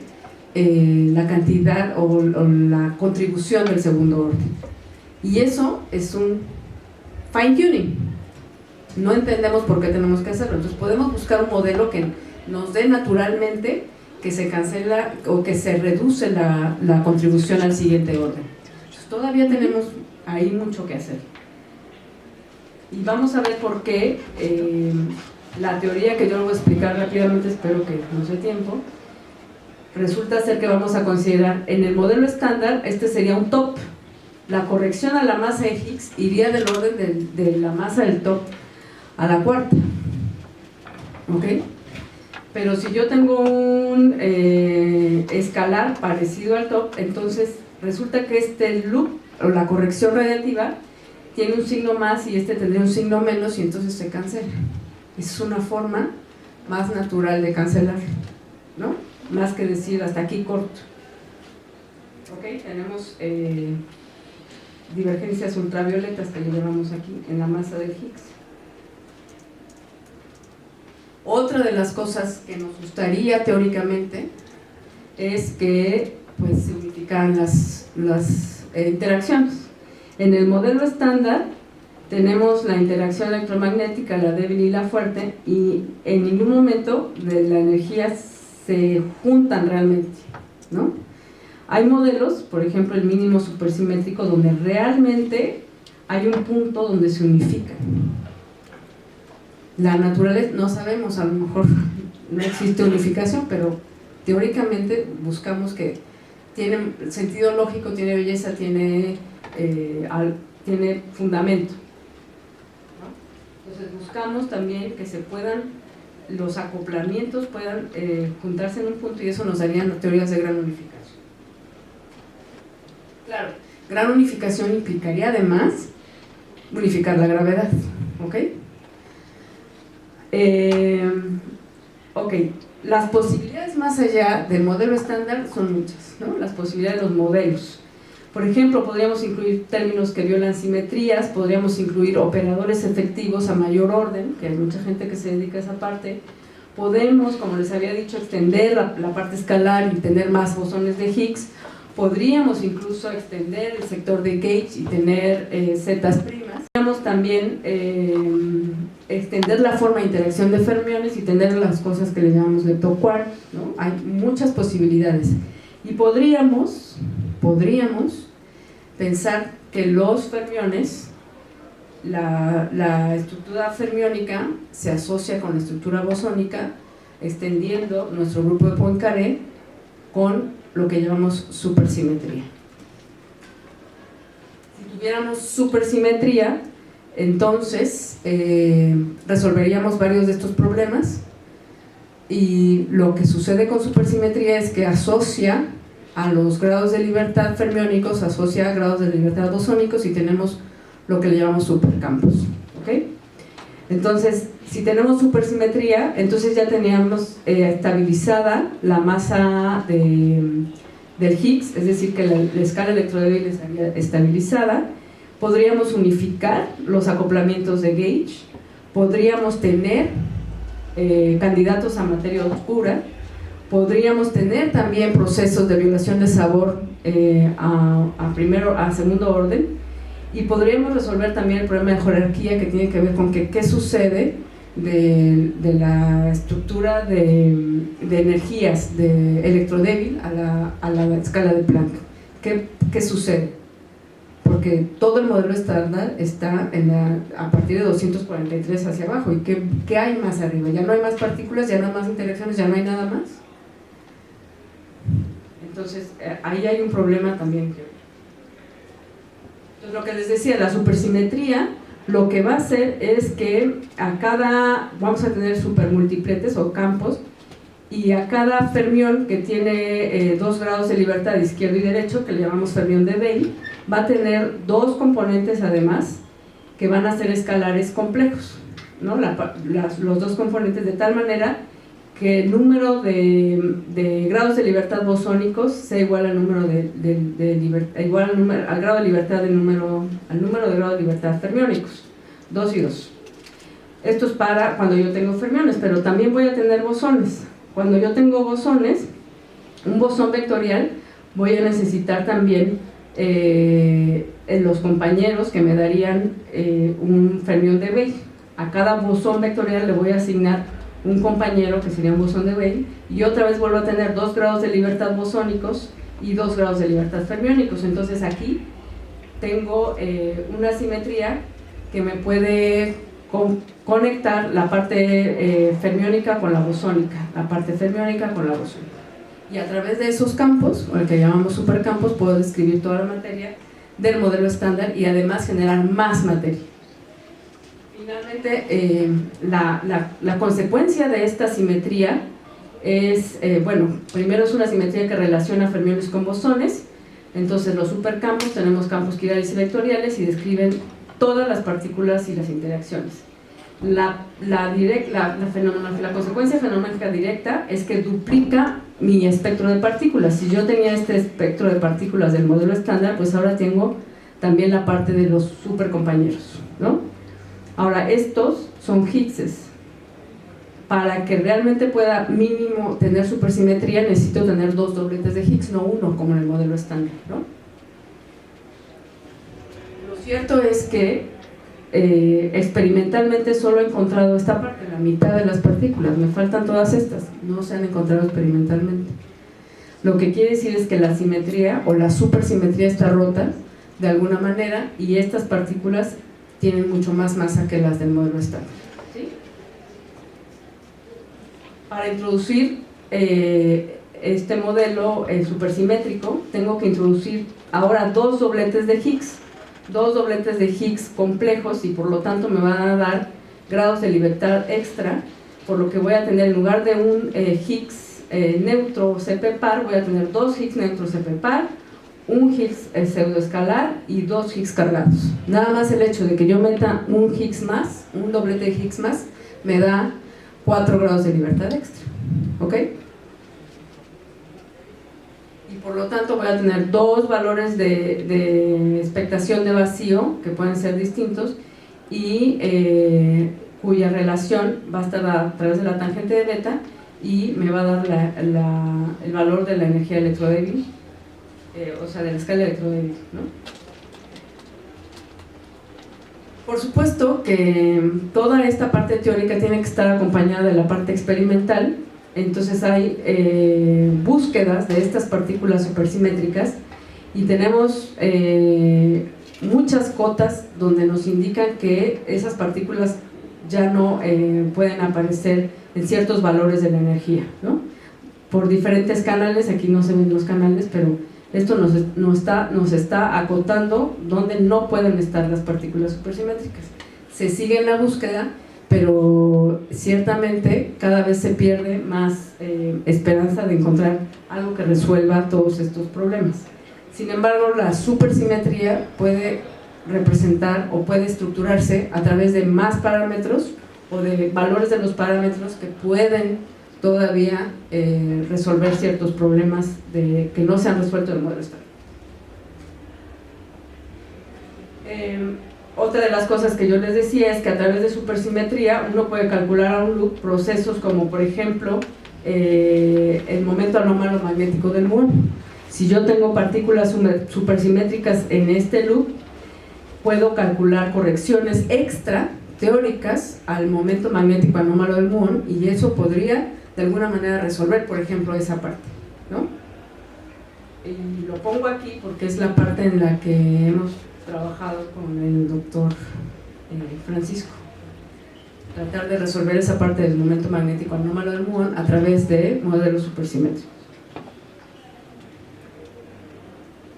la cantidad o la contribución del segundo orden. Y eso es un fine tuning. No entendemos por qué tenemos que hacerlo. Entonces podemos buscar un modelo que nos dé naturalmente que se cancela o que se reduce la contribución al siguiente orden. Entonces todavía tenemos ahí mucho que hacer. Y vamos a ver por qué la teoría que yo lo voy a explicar rápidamente, espero que nos dé tiempo. Resulta ser que vamos a considerar en el modelo estándar, este sería un top. La corrección a la masa de Higgs iría del orden de la masa del top a la cuarta, ¿ok? Pero si yo tengo un escalar parecido al top, entonces resulta que este loop o la corrección radiativa tiene un signo más y este tendría un signo menos y entonces se cancela. Es una forma más natural de cancelar, ¿no? Más que decir hasta aquí corto. ¿Ok? Tenemos divergencias ultravioletas que llevamos aquí en la masa del Higgs. Otra de las cosas que nos gustaría teóricamente es que pues, se unificaran las interacciones. En el modelo estándar tenemos la interacción electromagnética, la débil y la fuerte, y en ningún momento de la energía se juntan realmente, ¿no? Hay modelos, por ejemplo el mínimo supersimétrico, donde realmente hay un punto donde se unifican. La naturaleza, no sabemos, a lo mejor no existe unificación, pero teóricamente buscamos que tiene sentido lógico, tiene belleza, tiene fundamento, ¿no? Entonces buscamos también que se puedan, los acoplamientos puedan juntarse en un punto y eso nos darían teorías de gran unificación. Claro, gran unificación implicaría además unificar la gravedad, ¿ok? Ok, las posibilidades más allá del modelo estándar son muchas, ¿no? Las posibilidades de los modelos. Por ejemplo, podríamos incluir términos que violan simetrías, podríamos incluir operadores efectivos a mayor orden, que hay mucha gente que se dedica a esa parte. Podemos, como les había dicho, extender la parte escalar y tener más bosones de Higgs. Podríamos incluso extender el sector de gauge y tener zetas primas. Podríamos también extender la forma de interacción de fermiones y tener las cosas que le llamamos leptoquark, ¿no? Hay muchas posibilidades. Y podríamos pensar que los fermiones, la estructura fermiónica se asocia con la estructura bosónica, extendiendo nuestro grupo de Poincaré con lo que llamamos supersimetría. Si tuviéramos supersimetría, entonces resolveríamos varios de estos problemas, y lo que sucede con supersimetría es que asocia a los grados de libertad fermiónicos, asocia a grados de libertad bosónicos, y tenemos lo que le llamamos supercampos, ¿ok? Entonces, si tenemos supersimetría, entonces ya teníamos estabilizada la masa del Higgs, es decir, que la escala electrodébil estaría estabilizada. Podríamos unificar los acoplamientos de gauge, podríamos tener candidatos a materia oscura, podríamos tener también procesos de violación de sabor a segundo orden, y podríamos resolver también el problema de jerarquía, que tiene que ver con qué sucede de la estructura de energías de electrodébil a la escala de Planck. ¿Qué sucede? Porque todo el modelo estándar está a partir de 243 hacia abajo. ¿Y qué hay más arriba? Ya no hay más partículas, ya no hay más interacciones, ya no hay nada más. Entonces, ahí hay un problema también. Entonces, lo que les decía, la supersimetría lo que va a hacer es que vamos a tener supermultipletes o campos, y a cada fermión que tiene 2 grados de libertad izquierdo y derecho, que le llamamos fermión de Weil, va a tener 2 componentes además que van a ser escalares complejos, ¿no? Los 2 componentes, de tal manera que el número de grados de libertad bosónicos sea igual al número al grado de libertad al número de grados de libertad fermiónicos, 2 y 2. Esto es para cuando yo tengo fermiones, pero también voy a tener bosones. Cuando yo tengo bosones, un bosón vectorial, voy a necesitar también los compañeros que me darían un fermión de Weil. A cada bosón vectorial le voy a asignar un compañero que sería un bosón de Weil, y otra vez vuelvo a tener 2 grados de libertad bosónicos y 2 grados de libertad fermiónicos. Entonces aquí tengo una simetría que me puede conectar la parte fermiónica con la bosónica, la parte fermiónica con la bosónica. Y a través de esos campos, o el que llamamos supercampos, puedo describir toda la materia del modelo estándar y además generar más materia. Finalmente, la consecuencia de esta simetría es, primero es una simetría que relaciona fermiones con bosones. Entonces los supercampos, tenemos campos quirales y vectoriales y describen todas las partículas y las interacciones. La consecuencia fenomenológica directa es que duplica mi espectro de partículas. Si yo tenía este espectro de partículas del modelo estándar, pues ahora tengo también la parte de los supercompañeros, ¿no? Ahora, estos son Higgses. Para que realmente pueda mínimo tener supersimetría, necesito tener 2 dobletes de Higgs, no 1 como en el modelo estándar, ¿no? Lo cierto es que experimentalmente solo he encontrado esta parte, la mitad de las partículas. Me faltan todas estas, no se han encontrado experimentalmente. Lo que quiere decir es que la simetría o la supersimetría está rota de alguna manera, y estas partículas tienen mucho más masa que las del modelo estándar, ¿sí? Para introducir este modelo supersimétrico, tengo que introducir ahora 2 dobletes de Higgs, 2 dobletes de Higgs complejos, y por lo tanto me van a dar grados de libertad extra, por lo que voy a tener, en lugar de un Higgs neutro CP par, voy a tener 2 Higgs neutros CP par, un Higgs pseudoescalar y 2 Higgs cargados. Nada más el hecho de que yo meta un Higgs más, un doblete de Higgs más, me da 4 grados de libertad extra, ¿ok? Y por lo tanto voy a tener 2 valores de expectación de vacío que pueden ser distintos, y cuya relación va a estar a través de la tangente de beta, y me va a dar el valor de la energía electrodébil o sea, de la escala electrodébil, ¿no? Por supuesto que toda esta parte teórica tiene que estar acompañada de la parte experimental. Entonces hay búsquedas de estas partículas supersimétricas y tenemos muchas cotas donde nos indican que esas partículas ya no pueden aparecer en ciertos valores de la energía, ¿no? Por diferentes canales, aquí no se ven los canales, pero esto nos está acotando donde no pueden estar las partículas supersimétricas. Se sigue en la búsqueda, pero ciertamente cada vez se pierde más esperanza de encontrar algo que resuelva todos estos problemas. Sin embargo, la supersimetría puede representar o puede estructurarse a través de más parámetros o de valores de los parámetros que pueden todavía resolver ciertos problemas que no se han resuelto en el modelo estándar. Otra de las cosas que yo les decía es que a través de supersimetría uno puede calcular a un loop procesos como, por ejemplo, el momento anómalo magnético del muón. Si yo tengo partículas supersimétricas en este loop, puedo calcular correcciones extra teóricas al momento magnético anómalo del muón, y eso podría de alguna manera resolver, por ejemplo, esa parte, ¿no? Y lo pongo aquí porque es la parte en la que hemos trabajado con el doctor Francisco. Tratar de resolver esa parte del momento magnético anómalo del muón a través de modelos supersimétricos.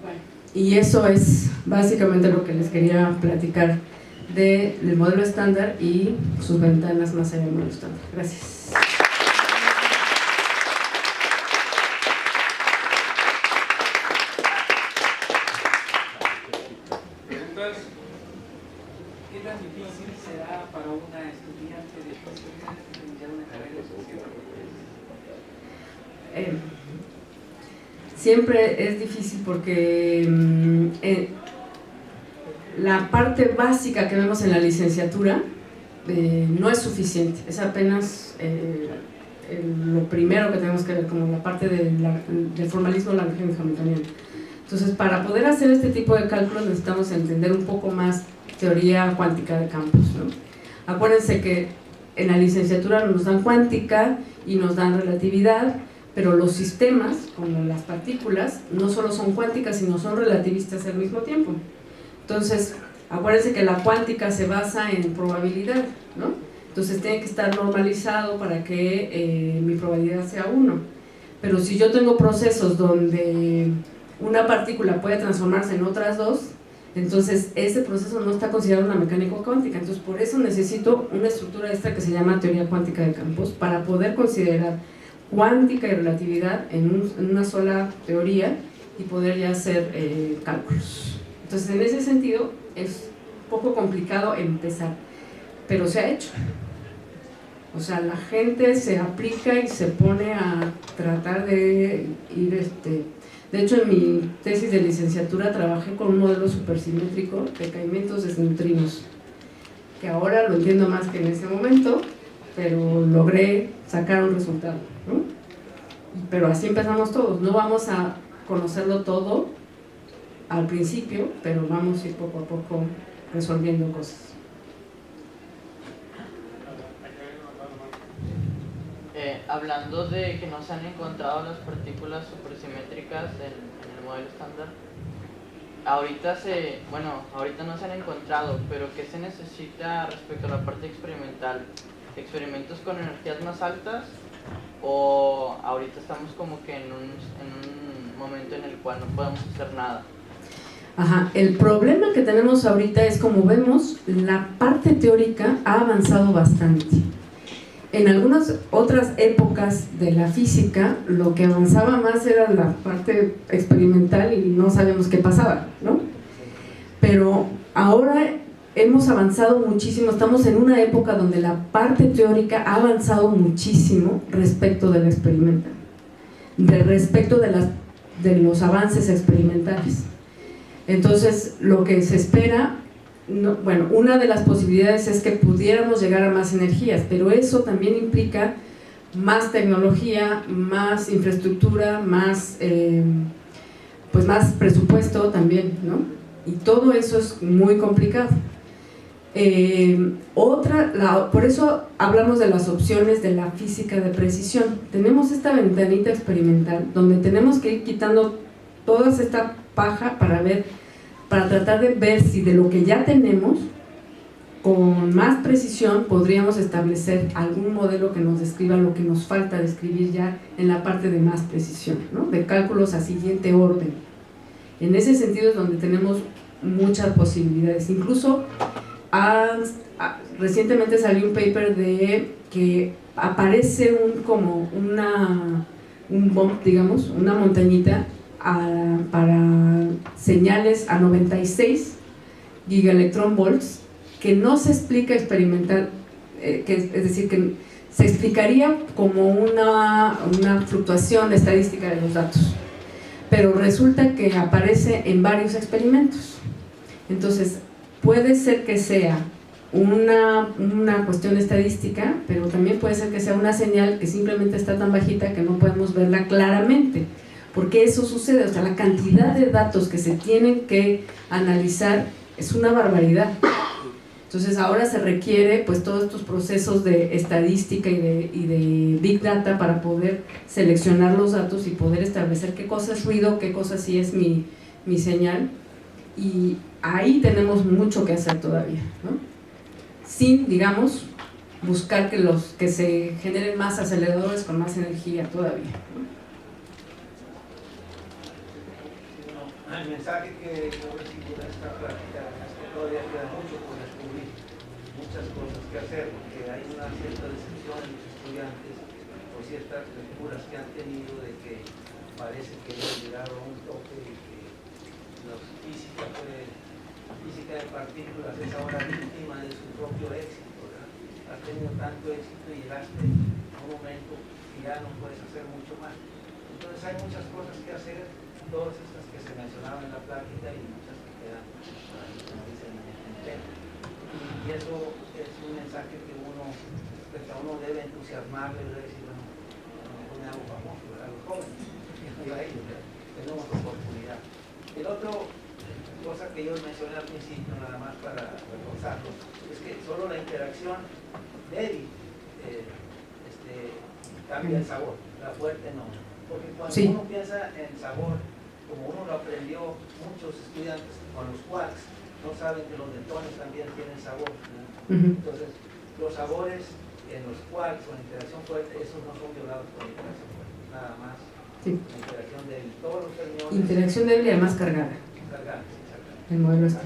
Bueno, y eso es básicamente lo que les quería platicar del modelo estándar y sus ventanas más allá del modelo estándar. Gracias. ¿Qué tan difícil será para una estudiante de física iniciar una carrera de ciencia? Siempre es difícil porque la parte básica que vemos en la licenciatura no es suficiente, es apenas lo primero que tenemos que ver, como la parte del formalismo lagrangiano hamiltoniano. Entonces, para poder hacer este tipo de cálculos necesitamos entender un poco más teoría cuántica de campos, ¿no? Acuérdense que en la licenciatura nos dan cuántica y nos dan relatividad, pero los sistemas, como las partículas, no solo son cuánticas, sino son relativistas al mismo tiempo. Entonces, acuérdense que la cuántica se basa en probabilidad, ¿no? Entonces tiene que estar normalizado para que mi probabilidad sea 1. Pero si yo tengo procesos donde una partícula puede transformarse en otras dos, entonces ese proceso no está considerado una mecánica cuántica. Entonces por eso necesito una estructura extra que se llama teoría cuántica de campos, para poder considerar cuántica y relatividad en una sola teoría y poder ya hacer cálculos. Entonces en ese sentido es un poco complicado empezar, pero se ha hecho. O sea, la gente se aplica y se pone a tratar de ir de hecho, en mi tesis de licenciatura trabajé con un modelo supersimétrico de caimientos de neutrinos, que ahora lo entiendo más que en ese momento, pero logré sacar un resultado, ¿no? Pero así empezamos todos. No vamos a conocerlo todo al principio, pero vamos a ir poco a poco resolviendo cosas. Hablando de que no se han encontrado las partículas supersimétricas en el modelo estándar, ahorita no se han encontrado, pero ¿qué se necesita respecto a la parte experimental? ¿Experimentos con energías más altas? ¿O ahorita estamos como que en un momento en el cual no podemos hacer nada? Ajá, el problema que tenemos ahorita es, como vemos, la parte teórica ha avanzado bastante. En algunas otras épocas de la física, lo que avanzaba más era la parte experimental y no sabíamos qué pasaba, ¿no? Pero ahora hemos avanzado muchísimo, estamos en una época donde la parte teórica ha avanzado muchísimo respecto de la experimental, respecto de los avances experimentales. Entonces, lo que se espera, una de las posibilidades es que pudiéramos llegar a más energías, pero eso también implica más tecnología, más infraestructura, más pues más presupuesto también, ¿no? Y todo eso es muy complicado. Por eso hablamos de las opciones de la física de precisión. Tenemos esta ventanita experimental donde tenemos que ir quitando toda esta paja para tratar de ver si de lo que ya tenemos, con más precisión podríamos establecer algún modelo que nos describa lo que nos falta describir ya en la parte de más precisión, ¿no? De cálculos a siguiente orden. En ese sentido es donde tenemos muchas posibilidades. Incluso recientemente salió un paper de que aparece un bump, digamos, una montañita para señales a 96 gigaelectronvolts que no se explica experimental, es decir, que se explicaría como una fluctuación estadística de los datos, pero resulta que aparece en varios experimentos. Entonces puede ser que sea una cuestión estadística, pero también puede ser que sea una señal que simplemente está tan bajita que no podemos verla claramente. Porque eso sucede, o sea, la cantidad de datos que se tienen que analizar es una barbaridad. Entonces ahora se requiere pues todos estos procesos de estadística y de Big Data para poder seleccionar los datos y poder establecer qué cosa es ruido, qué cosa sí es mi señal. Y ahí tenemos mucho que hacer todavía, ¿no? Sin, digamos, buscar que se generen más aceleradores con más energía todavía, ¿no? El mensaje que yo recibí de esta plática es que todavía queda mucho por descubrir, muchas cosas que hacer, porque hay una cierta decepción en los estudiantes por ciertas lecturas que han tenido de que parece que hemos llegado a un tope y que la física de partículas es ahora víctima de su propio éxito, ¿verdad? Has tenido tanto éxito y llegaste a un momento que ya no puedes hacer mucho más. Entonces hay muchas cosas que hacer, todas estas que se mencionaban en la plática y muchas que quedan, como dicen, en el tintero. Y eso es un mensaje que uno debe entusiasmarle y decir, bueno, me hago famoso, ¿verdad? Los jóvenes, y a ellos, tenemos oportunidad. El otro cosa que yo mencioné al principio, nada más para reforzarlo, es que solo la interacción débil cambia el sabor, la fuerte no. Porque cuando uno piensa en sabor, como uno lo aprendió muchos estudiantes con los quarks, no saben que los leptones también tienen sabor, ¿no? Entonces los sabores en los quarks o en interacción fuerte, esos no son violados por la interacción fuerte, nada más. La interacción débil, todos los fermiones, interacción débil y además cargada, exactamente. el modelo está,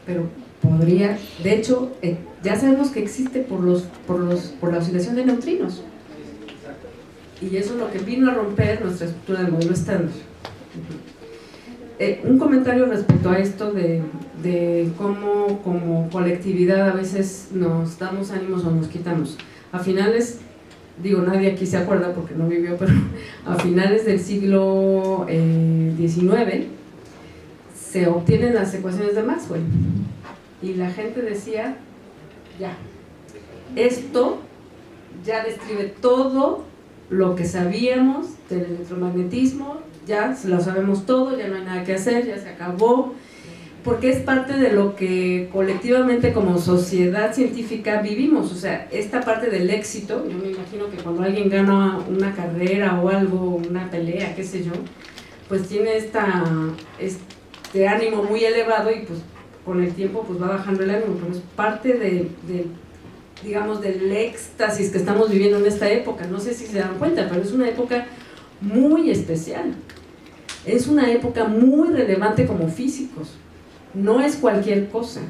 pero podría, de hecho ya sabemos que existe por la oscilación de neutrinos. Y eso es lo que vino a romper nuestra estructura del modelo estándar. Un comentario respecto a esto de cómo como colectividad a veces nos damos ánimos o nos quitamos. A finales, digo, nadie aquí se acuerda porque no vivió, pero a finales del siglo XIX se obtienen las ecuaciones de Maxwell y la gente decía, ya, esto ya describe todo lo que sabíamos del electromagnetismo, ya lo sabemos todo, ya no hay nada que hacer, ya se acabó, porque es parte de lo que colectivamente como sociedad científica vivimos. O sea, esta parte del éxito, yo me imagino que cuando alguien gana una carrera o algo, una pelea, qué sé yo, pues tiene este ánimo muy elevado y pues con el tiempo pues va bajando el ánimo, pero es parte digamos, del éxtasis que estamos viviendo en esta época. No sé si se dan cuenta, pero es una época muy especial. Es una época muy relevante como físicos. No es cualquier cosa.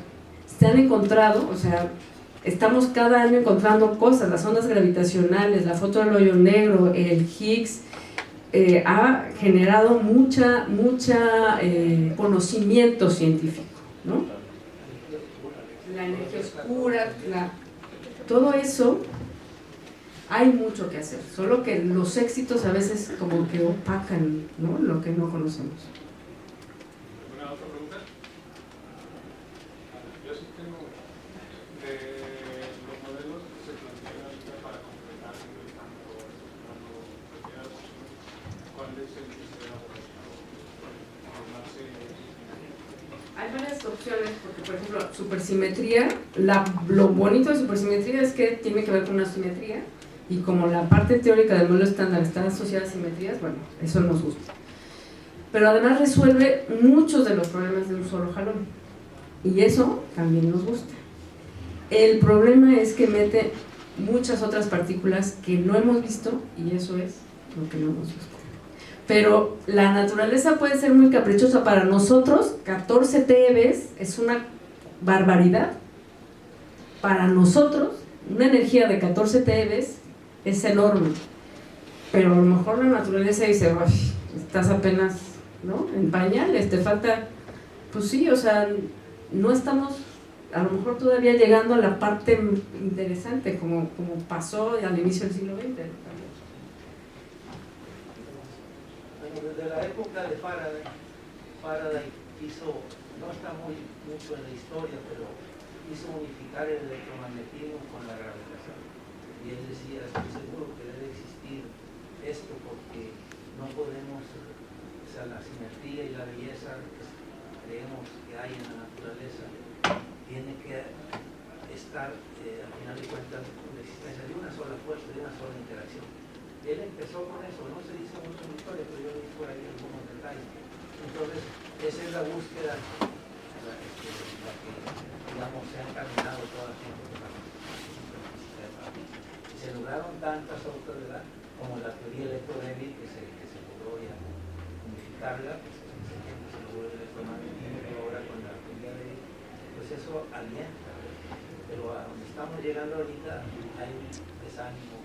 Se han encontrado, o sea, estamos cada año encontrando cosas, las ondas gravitacionales, la foto del hoyo negro, el Higgs, ha generado mucha conocimiento científico, ¿no? La energía oscura, todo eso, hay mucho que hacer, solo que los éxitos a veces como que opacan, ¿no?, lo que no conocemos. ¿Alguna otra pregunta? Yo sí tengo de los modelos que se plantean ahorita para completar el campo, ¿cuál es el que se ha opciones, porque por ejemplo, supersimetría, lo bonito de supersimetría es que tiene que ver con una simetría, y como la parte teórica del modelo estándar está asociada a simetrías, bueno, eso nos gusta. Pero además resuelve muchos de los problemas de un solo jalón, y eso también nos gusta. El problema es que mete muchas otras partículas que no hemos visto, y eso es lo que no nos gusta. Pero la naturaleza puede ser muy caprichosa. Para nosotros 14 TeV es una barbaridad. Para nosotros una energía de 14 TeV es enorme, pero a lo mejor la naturaleza dice, estás apenas, ¿no?, en pañales, te falta. Pues sí, o sea, no estamos a lo mejor todavía llegando a la parte interesante como pasó al inicio del siglo XX, ¿no? Desde la época de Faraday hizo, no está mucho en la historia, pero hizo unificar el electromagnetismo con la gravitación. Y él decía, estoy seguro que debe existir esto porque no podemos, o sea, la simetría y la belleza que creemos que hay en la naturaleza tiene que estar, al final de cuentas, con la existencia de una sola fuerza, de una sola interacción. Él empezó con eso, no se dice mucho en la historia, pero yo vi por ahí algunos detalles. Entonces, esa es la búsqueda la que digamos, se ha encaminado toda la gente de la física de París. Y se lograron tantas otras, ¿verdad?, como la teoría electrodébil, que se logró ya unificarla, que se logró el electromagnetismo, y ahora con la teoría de, pues eso alienta, ¿verdad? Pero a donde estamos llegando ahorita hay un desánimo,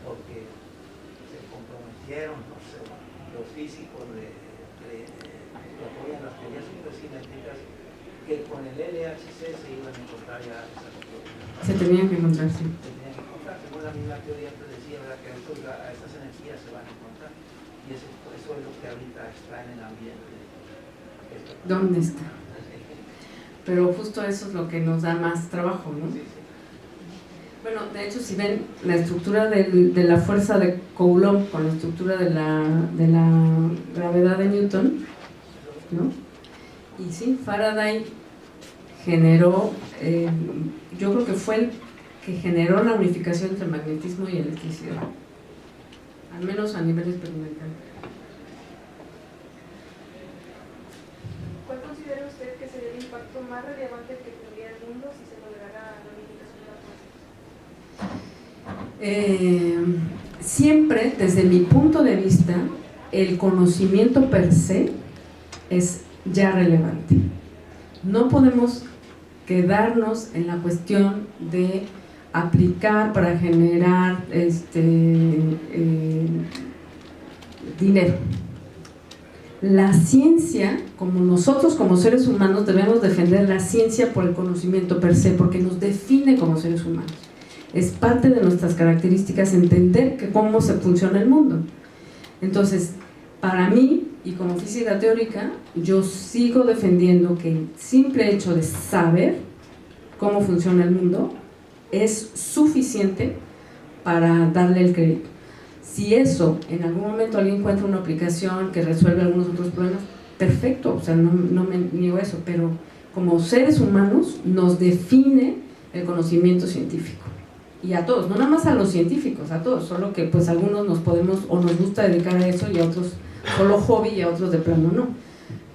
porque se comprometieron, no sé, los físicos que apoyan las teorías supersimétricas, que con el LHC se iban a encontrar ya esas propiedades. Se tenían que encontrar, sí. Se tenían que encontrar, según la misma teoría predecía, ¿verdad?, que a estas energías se van a encontrar. Y eso es lo que ahorita está en el ambiente. ¿Dónde está? Pero justo eso es lo que nos da más trabajo, ¿no? Sí, sí. Bueno, de hecho, si ven la estructura de la fuerza de Coulomb con la estructura de la gravedad de Newton, ¿no? Y sí, Faraday generó, yo creo que fue el que generó la unificación entre magnetismo y electricidad, al menos a nivel experimental. ¿Cuál considera usted que sería el impacto más relevante que tendría el mundo si se lograra la unificación de la fuerza? Siempre, desde mi punto de vista, el conocimiento per se es ya relevante. No podemos quedarnos en la cuestión de aplicar para generar dinero. La ciencia, como nosotros como seres humanos debemos defender la ciencia por el conocimiento per se, porque nos define como seres humanos. Es parte de nuestras características entender cómo se funciona el mundo. Entonces, para mí, y como física teórica, yo sigo defendiendo que el simple hecho de saber cómo funciona el mundo es suficiente para darle el crédito. Si eso, en algún momento alguien encuentra una aplicación que resuelve algunos otros problemas, perfecto, o sea, no me niego eso, pero como seres humanos nos define el conocimiento científico. Y a todos, no nada más a los científicos, a todos, solo que pues algunos nos podemos o nos gusta dedicar a eso y a otros solo hobby y a otros de plano no.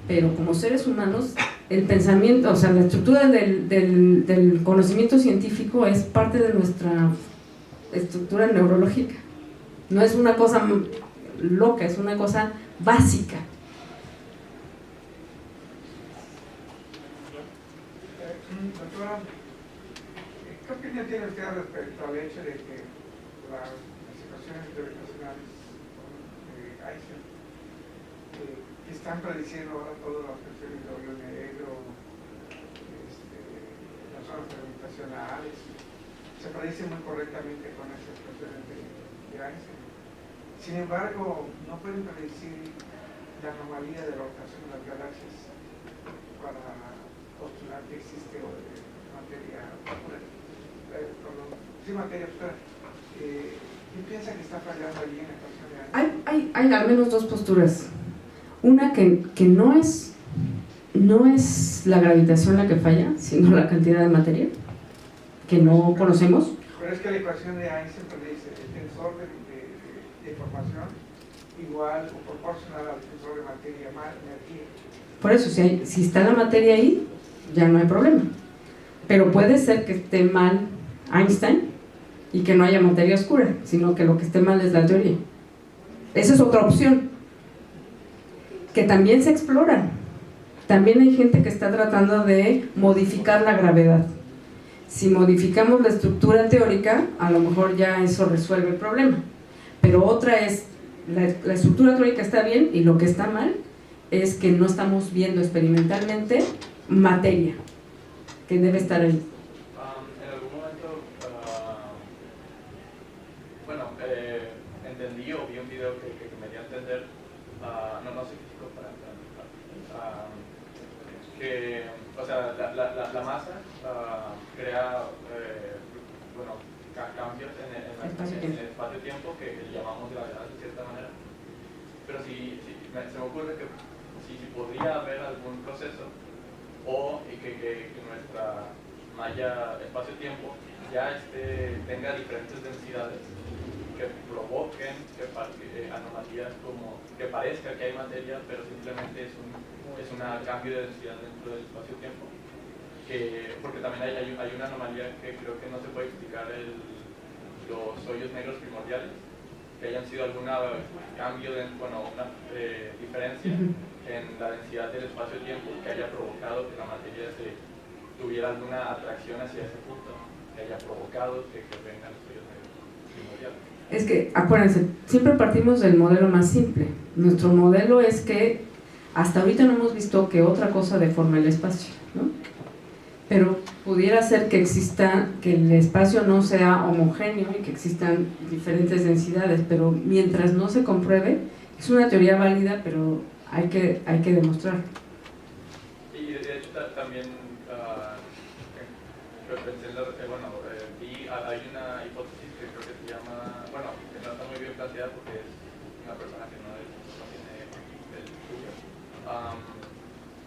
Pero como seres humanos, el pensamiento, o sea, la estructura del conocimiento científico es parte de nuestra estructura neurológica. No es una cosa loca, es una cosa básica. Doctora, ¿qué opinión tiene usted respecto al hecho de que las ecuaciones gravitacionales de Einstein que están prediciendo ahora todas las cuestiones de hoyo negro, las zonas gravitacionales, se predicen muy correctamente con esas cuestiones de Einstein? Sin embargo, no pueden predecir la anomalía de la rotación de las galaxias para postular que existe materia oscura. ¿Quién piensa que está fallando allí en la ecuación de Einstein? Hay al menos dos posturas. Una que no no es la gravitación la que falla, sino la cantidad de materia que no conocemos. Pero es que la ecuación de Einstein predice el tensor de información igual o proporcional al tensor de materia más energía. Por eso, si está la materia ahí, ya no hay problema. Pero puede ser que esté mal Einstein y que no haya materia oscura, sino que lo que esté mal es la teoría. Esa es otra opción, que también se explora. También hay gente que está tratando de modificar la gravedad. Si modificamos la estructura teórica, a lo mejor ya eso resuelve el problema. Pero otra es, la estructura teórica está bien y lo que está mal es que no estamos viendo experimentalmente materia que debe estar ahí. En algún momento, entendí o vi un video que me dio a entender, no sé qué dijo que, o sea, la masa crea, cambios en el espacio-tiempo que llamamos gravedad de cierta manera. Pero se me ocurre que si podría haber algún proceso o que nuestra malla espacio-tiempo ya tenga diferentes densidades que provoquen anomalías como que parezca que hay materia, pero simplemente es un cambio de densidad dentro del espacio-tiempo. Porque también hay una anomalía que creo que no se puede explicar, los hoyos negros primordiales, que hayan sido algún cambio, una diferencia en la densidad del espacio-tiempo que haya provocado que la materia tuviera alguna atracción hacia ese punto, que haya provocado que vengan los hoyos negros primordiales. Es que, acuérdense, siempre partimos del modelo más simple. Nuestro modelo es que hasta ahorita no hemos visto que otra cosa deforme el espacio, ¿no? Pero pudiera ser que el espacio no sea homogéneo y que existan diferentes densidades, pero mientras no se compruebe, es una teoría válida, pero hay que demostrarlo. Y de hecho también pensé hay una hipótesis que creo que se llama, que no está muy bien planteada porque es una persona que no tiene el estudio,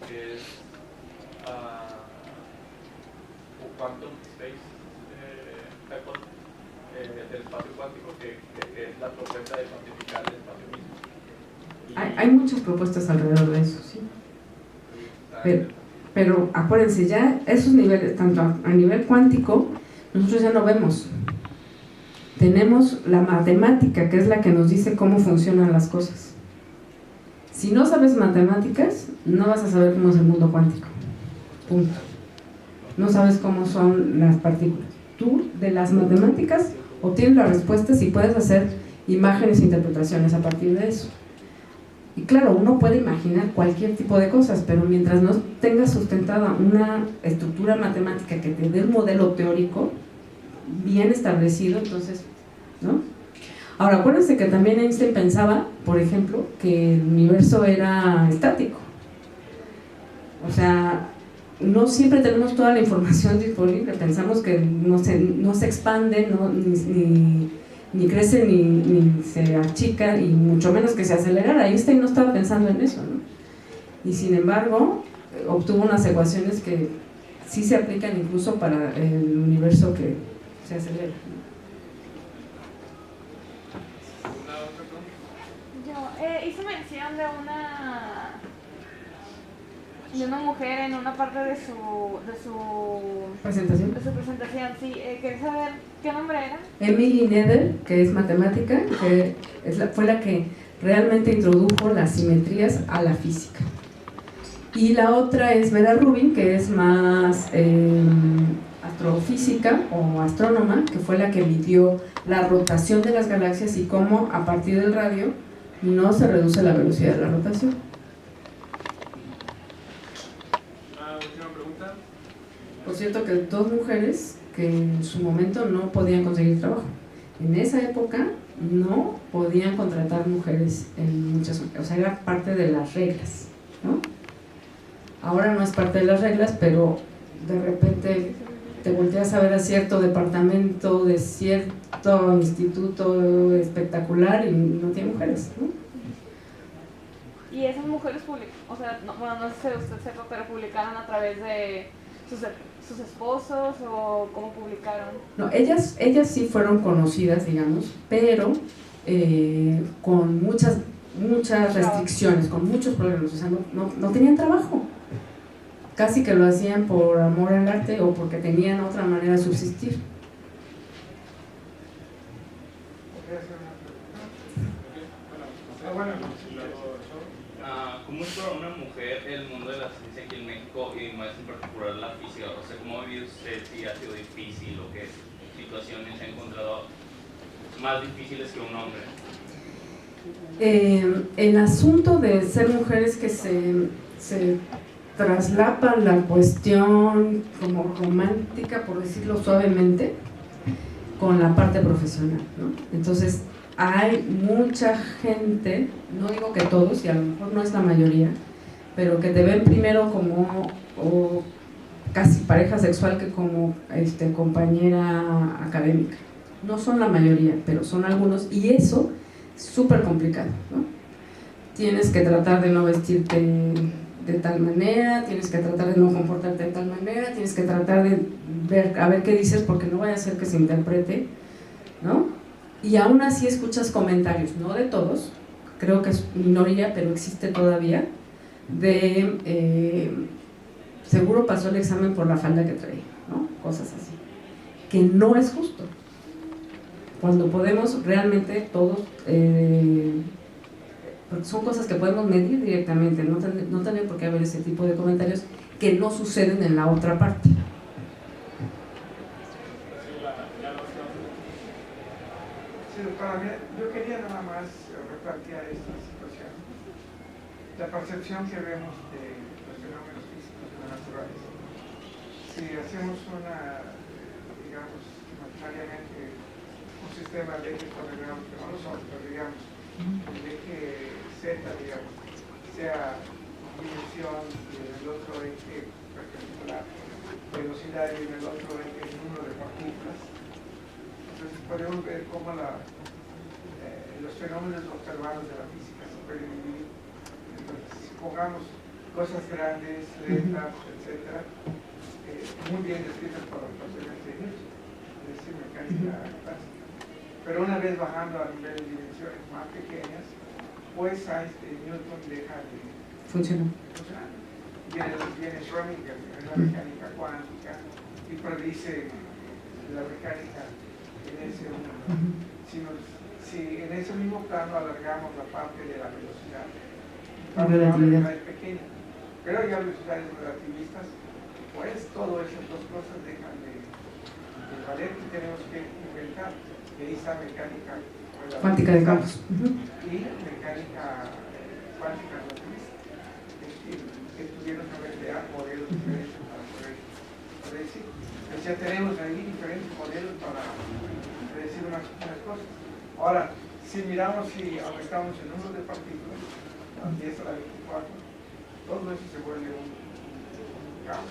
que es quantum space del espacio cuántico, que es la propuesta de cuantificar el espacio mismo. Hay muchas propuestas alrededor de eso, sí. Pero acuérdense, ya esos niveles, tanto a nivel cuántico, nosotros ya no vemos. Tenemos la matemática, que es la que nos dice cómo funcionan las cosas. Si no sabes matemáticas, no vas a saber cómo es el mundo cuántico. Punto. No sabes cómo son las partículas. Tú, de las matemáticas, obtienes las respuestas y puedes hacer imágenes e interpretaciones a partir de eso. Y claro, uno puede imaginar cualquier tipo de cosas, pero mientras no tengas sustentada una estructura matemática que te dé un modelo teórico bien establecido, entonces, ¿no? Ahora, acuérdense que también Einstein pensaba, por ejemplo, que el universo era estático. O sea, no siempre tenemos toda la información disponible, pensamos que no se expande, ni crece ni se achica, y mucho menos que se acelerara. Einstein no estaba pensando en eso, ¿no? Y sin embargo, obtuvo unas ecuaciones que sí se aplican incluso para el universo que se acelera, ¿no? Hizo mención de una mujer en una parte de su presentación. Sí. Quería saber qué nombre era. Emily Noether, que es matemática, que fue la que realmente introdujo las simetrías a la física. Y la otra es Vera Rubin, que es más astrofísica o astrónoma, que fue la que midió la rotación de las galaxias y cómo a partir del radio no se reduce la velocidad de la rotación. Última pregunta. Por cierto, que dos mujeres que en su momento no podían conseguir trabajo. En esa época no podían contratar mujeres en muchas, o sea, era parte de las reglas, ¿no? Ahora no es parte de las reglas, pero de repente te volteas a ver a cierto departamento de cierto instituto espectacular y no tiene mujeres, ¿no? Y esas mujeres o sea, no, bueno, no sé si usted sepa, pero publicaron a través de sus esposos o cómo publicaron. No, ellas sí fueron conocidas, digamos, pero con muchas restricciones, con muchos problemas, o sea, no tenían trabajo. Casi que lo hacían por amor al arte o porque tenían otra manera de subsistir. ¿Cómo es para una mujer el mundo de la ciencia aquí en México y más en particular la física? O sea, ¿cómo ha vivido usted si ha sido difícil o qué situaciones se ha encontrado más difíciles que un hombre? El asunto de ser mujeres que se traslapan la cuestión como romántica, por decirlo suavemente, con la parte profesional, ¿no? Entonces hay mucha gente, no digo que todos, y a lo mejor no es la mayoría, pero que te ven primero como o casi pareja sexual que como compañera académica. No son la mayoría, pero son algunos, y eso es súper complicado, ¿no? Tienes que tratar de no vestirte de tal manera, tienes que tratar de no comportarte de tal manera, tienes que tratar de ver a ver qué dices porque no vaya a ser que se interprete, ¿no? Y aún así escuchas comentarios, no de todos, creo que es minoría, pero existe todavía, de seguro pasó el examen por la falda que traía, ¿no? Cosas así, que no es justo. Cuando podemos realmente todos, porque son cosas que podemos medir directamente, no tiene por qué haber ese tipo de comentarios que no suceden en la otra parte. Sí, doctora, yo quería nada más replantear esta situación. La percepción que vemos de los fenómenos físicos y naturales. Si hacemos digamos, imaginariamente un sistema de ejes cuadrados que no lo son, pero digamos, el eje Z, digamos, sea dimensión y en el otro eje perpendicular, velocidad y en el otro eje número de partículas. Entonces podemos ver cómo los fenómenos observados de la física se pueden dividir. Entonces, si pongamos cosas grandes, lentas, etc., muy bien descritas por los profesores de Newton, es decir, mecánica clásica. Pero una vez bajando a nivel de dimensiones más pequeñas, pues Newton deja de funcionar. Viene Schrödinger en la mecánica cuántica y predice la mecánica en ese mundo. Si en ese mismo plano alargamos la parte de la velocidad, la velocidad es pequeña, pero ya velocidades relativistas, pues todas esas dos cosas dejan de valer y tenemos que inventar. Y ahí está mecánica cuántica de campos y mecánica cuántica relativista. Que tuvieron que crear modelos diferentes para poder predecir. Entonces ya tenemos ahí diferentes modelos para predecir unas cosas. Ahora, si miramos si aumentamos el número de partículas, a 10 a la 24, todo eso se vuelve un caos.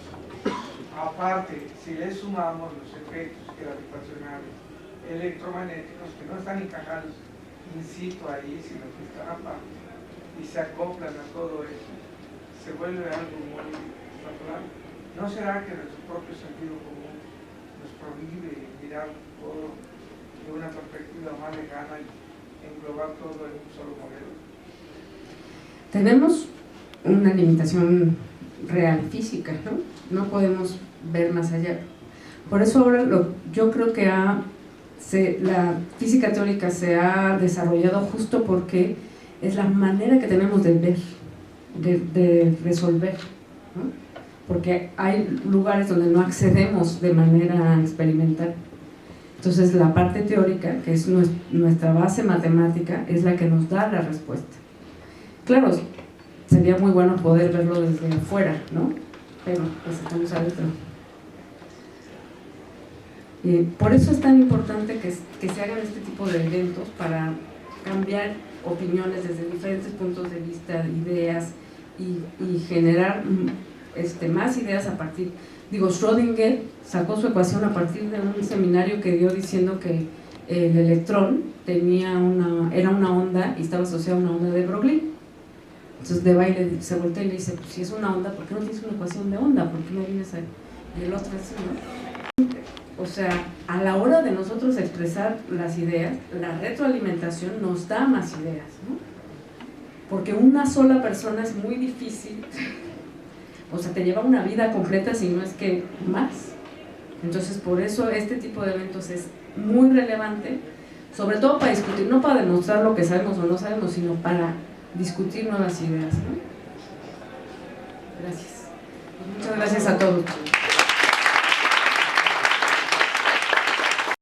Aparte, si le sumamos los efectos gravitacionales electromagnéticos que no están encajados in situ ahí, sino que están aparte, y se acoplan a todo eso, se vuelve algo muy natural. ¿No será que nuestro propio sentido común nos prohíbe mirar todo de una perspectiva más lejana y englobar todo en un solo modelo? Tenemos una limitación real física, ¿no? No podemos ver más allá. Por eso ahora yo creo que la física teórica se ha desarrollado justo porque es la manera que tenemos de ver, de resolver, ¿no? Porque hay lugares donde no accedemos de manera experimental. Entonces la parte teórica, que es nuestra base matemática, es la que nos da la respuesta. Claro, sería muy bueno poder verlo desde afuera, ¿no? Pero pues estamos adentro. Por eso es tan importante que se hagan este tipo de eventos para cambiar opiniones desde diferentes puntos de vista, ideas y generar más ideas a partir. Schrödinger sacó su ecuación a partir de un seminario que dio diciendo que el electrón era una onda y estaba asociado a una onda de Broglie. Entonces de baile se voltea y le dice, pues si es una onda, ¿por qué no tienes una ecuación de onda? ¿Por qué no vienes ahí? Y el otro así, ¿no? O sea, a la hora de nosotros expresar las ideas, la retroalimentación nos da más ideas, ¿no? Porque una sola persona es muy difícil, o sea, te lleva una vida completa si no es que más. Entonces, por eso este tipo de eventos es muy relevante, sobre todo para discutir, no para demostrar lo que sabemos o no sabemos, sino para discutir nuevas ideas, ¿no? Gracias. Muchas gracias a todos.